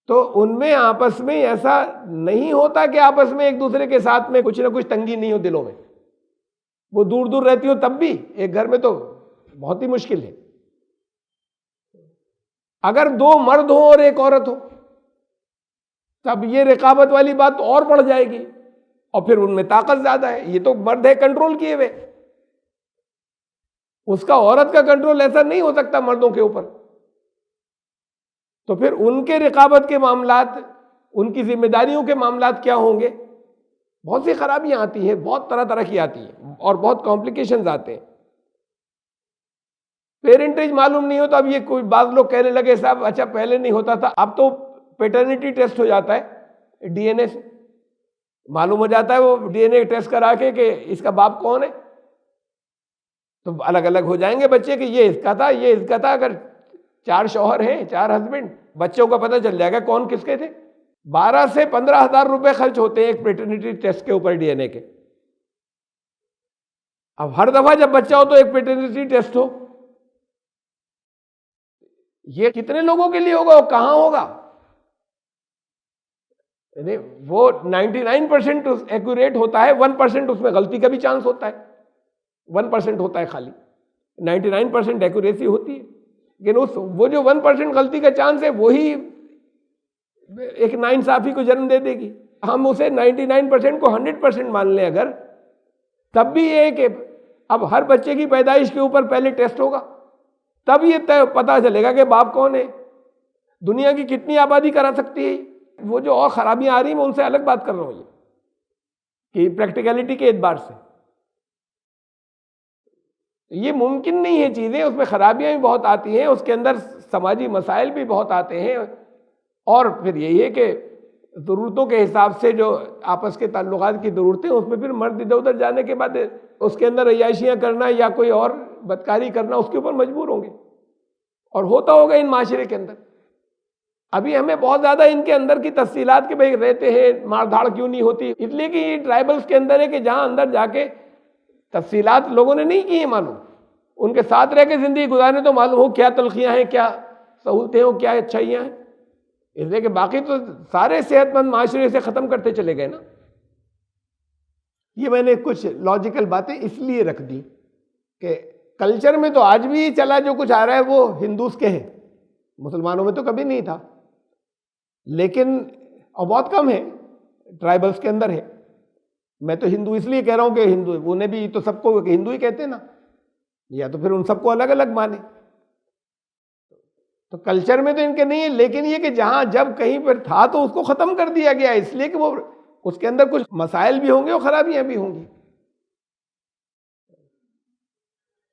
Speaker 1: تو ان میں آپس میں ایسا نہیں ہوتا کہ آپس میں ایک دوسرے کے ساتھ میں کچھ نہ کچھ تنگی نہیں ہو دلوں میں. وہ دور دور رہتی ہو تب بھی ایک گھر میں تو بہت ہی مشکل ہے. اگر 2 مرد ہوں اور ایک عورت ہو تب یہ رقابت والی بات اور بڑھ جائے گی, اور پھر ان میں طاقت زیادہ ہے. یہ تو مرد ہے کنٹرول کیے ہوئے, اس کا عورت کا کنٹرول ایسا نہیں ہو سکتا مردوں کے اوپر. تو پھر ان کے رقابت کے معاملات، ان کی ذمہ داریوں کے معاملات کیا ہوں گے؟ بہت سی خرابیاں آتی ہیں، بہت طرح طرح کی آتی ہیں اور بہت کمپلیکیشنز آتے ہیں. پیرنٹیج معلوم نہیں ہو تو اب یہ کوئی بعض لوگ کہنے لگے صاحب اچھا پہلے نہیں ہوتا تھا، اب تو پیٹرنیٹی ٹیسٹ ہو جاتا ہے ڈی این اے سے، معلوم ہو جاتا ہے وہ ڈی این اے ٹیسٹ کرا کے کہ اس کا باپ کون ہے. تو الگ الگ ہو جائیں گے بچے کہ یہ اس کا تھا، یہ اس کا تھا. اگر 4 شوہر ہیں، 4 ہسبینڈ، بچوں کا پتہ چل جائے گا کون کس کے تھے. 12 سے 15 ہزار روپے خرچ ہوتے ہیں ایک پیٹرنیٹی ٹیسٹ کے اوپر ڈی این اے کے. اب ہر دفعہ جب بچہ ہو تو ایک پیٹرنیٹی ٹیسٹ ہو، یہ کتنے لوگوں کے لیے ہوگا اور کہاں ہوگا؟ یعنی وہ 99% ایکوریٹ ہوتا ہے، 1% اس میں غلطی کا بھی چانس ہوتا ہے، 1% ہوتا ہے خالی، 99% ایکوریسی ہوتی ہے. لیکن وہ جو 1% غلطی کا چانس ہے وہی ایک ناانصافی کو جنم دے دے گی. ہم اسے 99% کو 100% مان لیں اگر، تب بھی یہ ہے کہ اب ہر بچے کی پیدائش کے اوپر پہلے ٹیسٹ ہوگا، تب یہ پتہ چلے گا کہ باپ کون ہے. دنیا کی کتنی آبادی کرا سکتی ہے؟ وہ جو اور خرابیاں آ رہی ہیں میں ان سے الگ بات کر رہا ہوں، یہ کہ پریکٹیکلٹی کے اعتبار سے یہ ممکن نہیں ہے چیزیں. اس میں خرابیاں بھی بہت آتی ہیں، اس کے اندر سماجی مسائل بھی بہت آتے ہیں. اور پھر یہی ہے کہ ضرورتوں کے حساب سے جو آپس کے تعلقات کی ضرورتیں، اس میں پھر مرد ادھر ادھر جانے کے بعد اس کے اندر عیاشیاں کرنا یا کوئی اور بدکاری کرنا اس کے اوپر مجبور ہوں گے. اور ہوتا ہوگا ان معاشرے کے اندر. ابھی ہمیں بہت زیادہ ان کے اندر کی تفصیلات کے بھائی رہتے ہیں مار دھاڑ کیوں نہیں ہوتی، اس لیے کہ یہ ٹرائبلز کے اندر ہے کہ جہاں اندر جا کے تفصیلات لوگوں نے نہیں کی ہیں معلوم. ان کے ساتھ رہ کے زندگی گزارنے تو معلوم ہو کیا تلخیاں ہیں، کیا سہولتیں ہوں، کیا اچھائیاں ہیں. اس لیے کہ باقی تو سارے صحت مند معاشرے سے ختم کرتے چلے گئے نا. یہ میں نے کچھ لاجیکل باتیں اس لیے رکھ دی کہ کلچر میں تو آج بھی چلا جو کچھ آ رہا ہے وہ ہندوز کے ہیں، مسلمانوں میں تو کبھی نہیں تھا، لیکن اور بہت کم ہے ٹرائبلز کے اندر ہے. میں تو ہندو اس لیے کہہ رہا ہوں کہ ہندو انہیں بھی تو سب کو ہندو ہی کہتے ہیں نا، یا تو پھر ان سب کو الگ الگ مانے. تو کلچر میں تو ان کے نہیں ہے، لیکن یہ کہ جہاں جب کہیں پر تھا تو اس کو ختم کر دیا گیا، اس لیے کہ وہ اس کے اندر کچھ مسائل بھی ہوں گے اور خرابیاں بھی ہوں گی.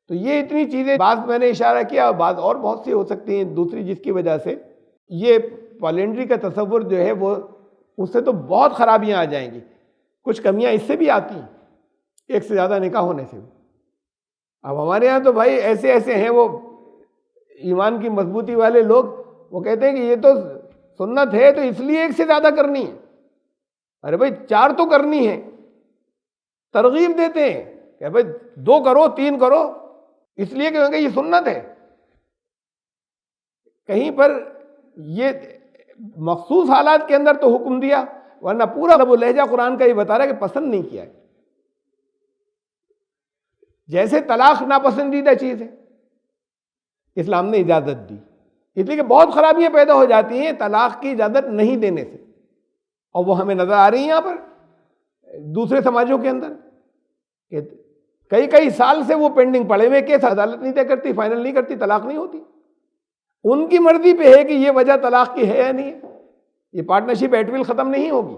Speaker 1: تو یہ اتنی چیزیں، بعض میں نے اشارہ کیا، بعض اور بہت سی ہو سکتی ہیں دوسری، جس کی وجہ سے یہ پالینڈری کا تصور جو ہے وہ اس سے تو بہت خرابیاں آ جائیں گی. کچھ کمیاں اس سے بھی آتی ہیں، ایک سے زیادہ نکاح ہونے سے بھی. اب ہمارے ہاں تو بھائی ایسے ایسے ہیں وہ ایمان کی مضبوطی والے لوگ، وہ کہتے ہیں کہ یہ تو سنت ہے تو اس لیے ایک سے زیادہ کرنی ہے. ارے بھائی 4 تو کرنی ہے. ترغیب دیتے ہیں کہ بھائی 2 کرو 3 کرو، اس لیے کہ یہ سنت ہے. کہیں پر یہ مخصوص حالات کے اندر تو حکم دیا، ورنہ پورا لب و لہجہ قرآن کا یہ بتا رہا ہے کہ پسند نہیں کیا ہے. جیسے طلاق ناپسندیدہ چیز ہے، اسلام نے اجازت دی، اس لیے کہ بہت خرابیاں پیدا ہو جاتی ہیں طلاق کی اجازت نہیں دینے سے. اور وہ ہمیں نظر آ رہی ہیں یہاں پر دوسرے سماجوں کے اندر کہ کئی سال سے وہ پینڈنگ پڑے ہوئے کیس عدالت نہیں طے کرتی، فائنل نہیں کرتی، طلاق نہیں ہوتی. ان کی مرضی پہ ہے کہ یہ وجہ طلاق کی ہے یا نہیں ہے. یہ پارٹنرشپ ایٹ ول ختم نہیں ہوگی.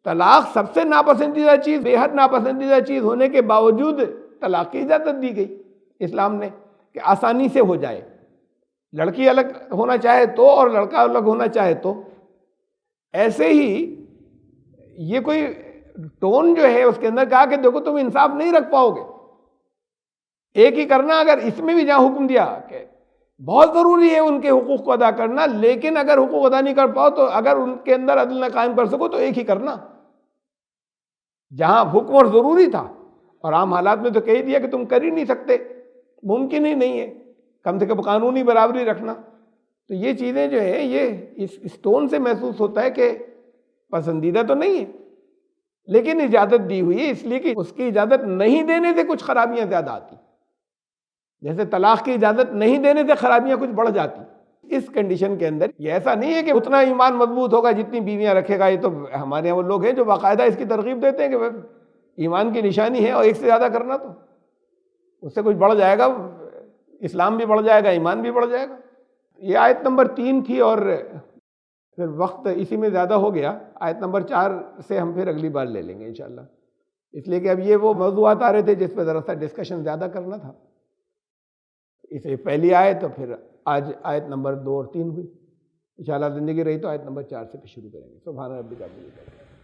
Speaker 1: طلاق سب سے ناپسندیدہ چیز، بے حد ناپسندیدہ چیز ہونے کے باوجود طلاق کی اجازت دی گئی اسلام نے کہ آسانی سے ہو جائے. لڑکی الگ ہونا چاہے تو اور لڑکا الگ ہونا چاہے تو. ایسے ہی یہ کوئی ٹون جو ہے اس کے اندر کہا کہ دیکھو تم انصاف نہیں رکھ پاؤ گے، ایک ہی کرنا. اگر اس میں بھی جہاں حکم دیا کہ بہت ضروری ہے ان کے حقوق کو ادا کرنا، لیکن اگر حقوق ادا نہیں کر پاؤ تو اگر ان کے اندر عدل نہ قائم کر سکو تو ایک ہی کرنا. جہاں حکم اور ضروری تھا اور عام حالات میں تو کہہ دیا کہ تم کر ہی نہیں سکتے، ممکن ہی نہیں ہے کم سے کم قانونی برابری رکھنا. تو یہ چیزیں جو ہیں یہ اس ٹون سے محسوس ہوتا ہے کہ پسندیدہ تو نہیں ہے، لیکن اجازت دی ہوئی ہے، اس لیے کہ اس کی اجازت نہیں دینے سے کچھ خرابیاں زیادہ آتی. جیسے طلاق کی اجازت نہیں دینے سے خرابیاں کچھ بڑھ جاتی. اس کنڈیشن کے اندر یہ ایسا نہیں ہے کہ اتنا ایمان مضبوط ہوگا جتنی بیویاں رکھے گا. یہ تو ہمارے یہاں وہ لوگ ہیں جو باقاعدہ اس کی ترغیب دیتے ہیں کہ ایمان کی نشانی ہے اور ایک سے زیادہ کرنا تو اس سے کچھ بڑھ جائے گا، اسلام بھی بڑھ جائے گا، ایمان بھی بڑھ جائے گا. یہ آیت نمبر 3 تھی، اور پھر وقت اسی میں زیادہ ہو گیا. آیت نمبر 4 سے ہم پھر اگلی بار لے لیں گے انشاءاللہ، اس لیے کہ اب یہ وہ موضوعات آ رہے تھے جس پہ ذرا سا ڈسکشن زیادہ کرنا تھا. اسے پہلی آیت، تو پھر آج آیت نمبر 2 اور 3 ہوئی. انشاءاللہ زندگی رہی تو آیت نمبر 4 سے پھر شروع کریں گے. سبحان ربک رب العزت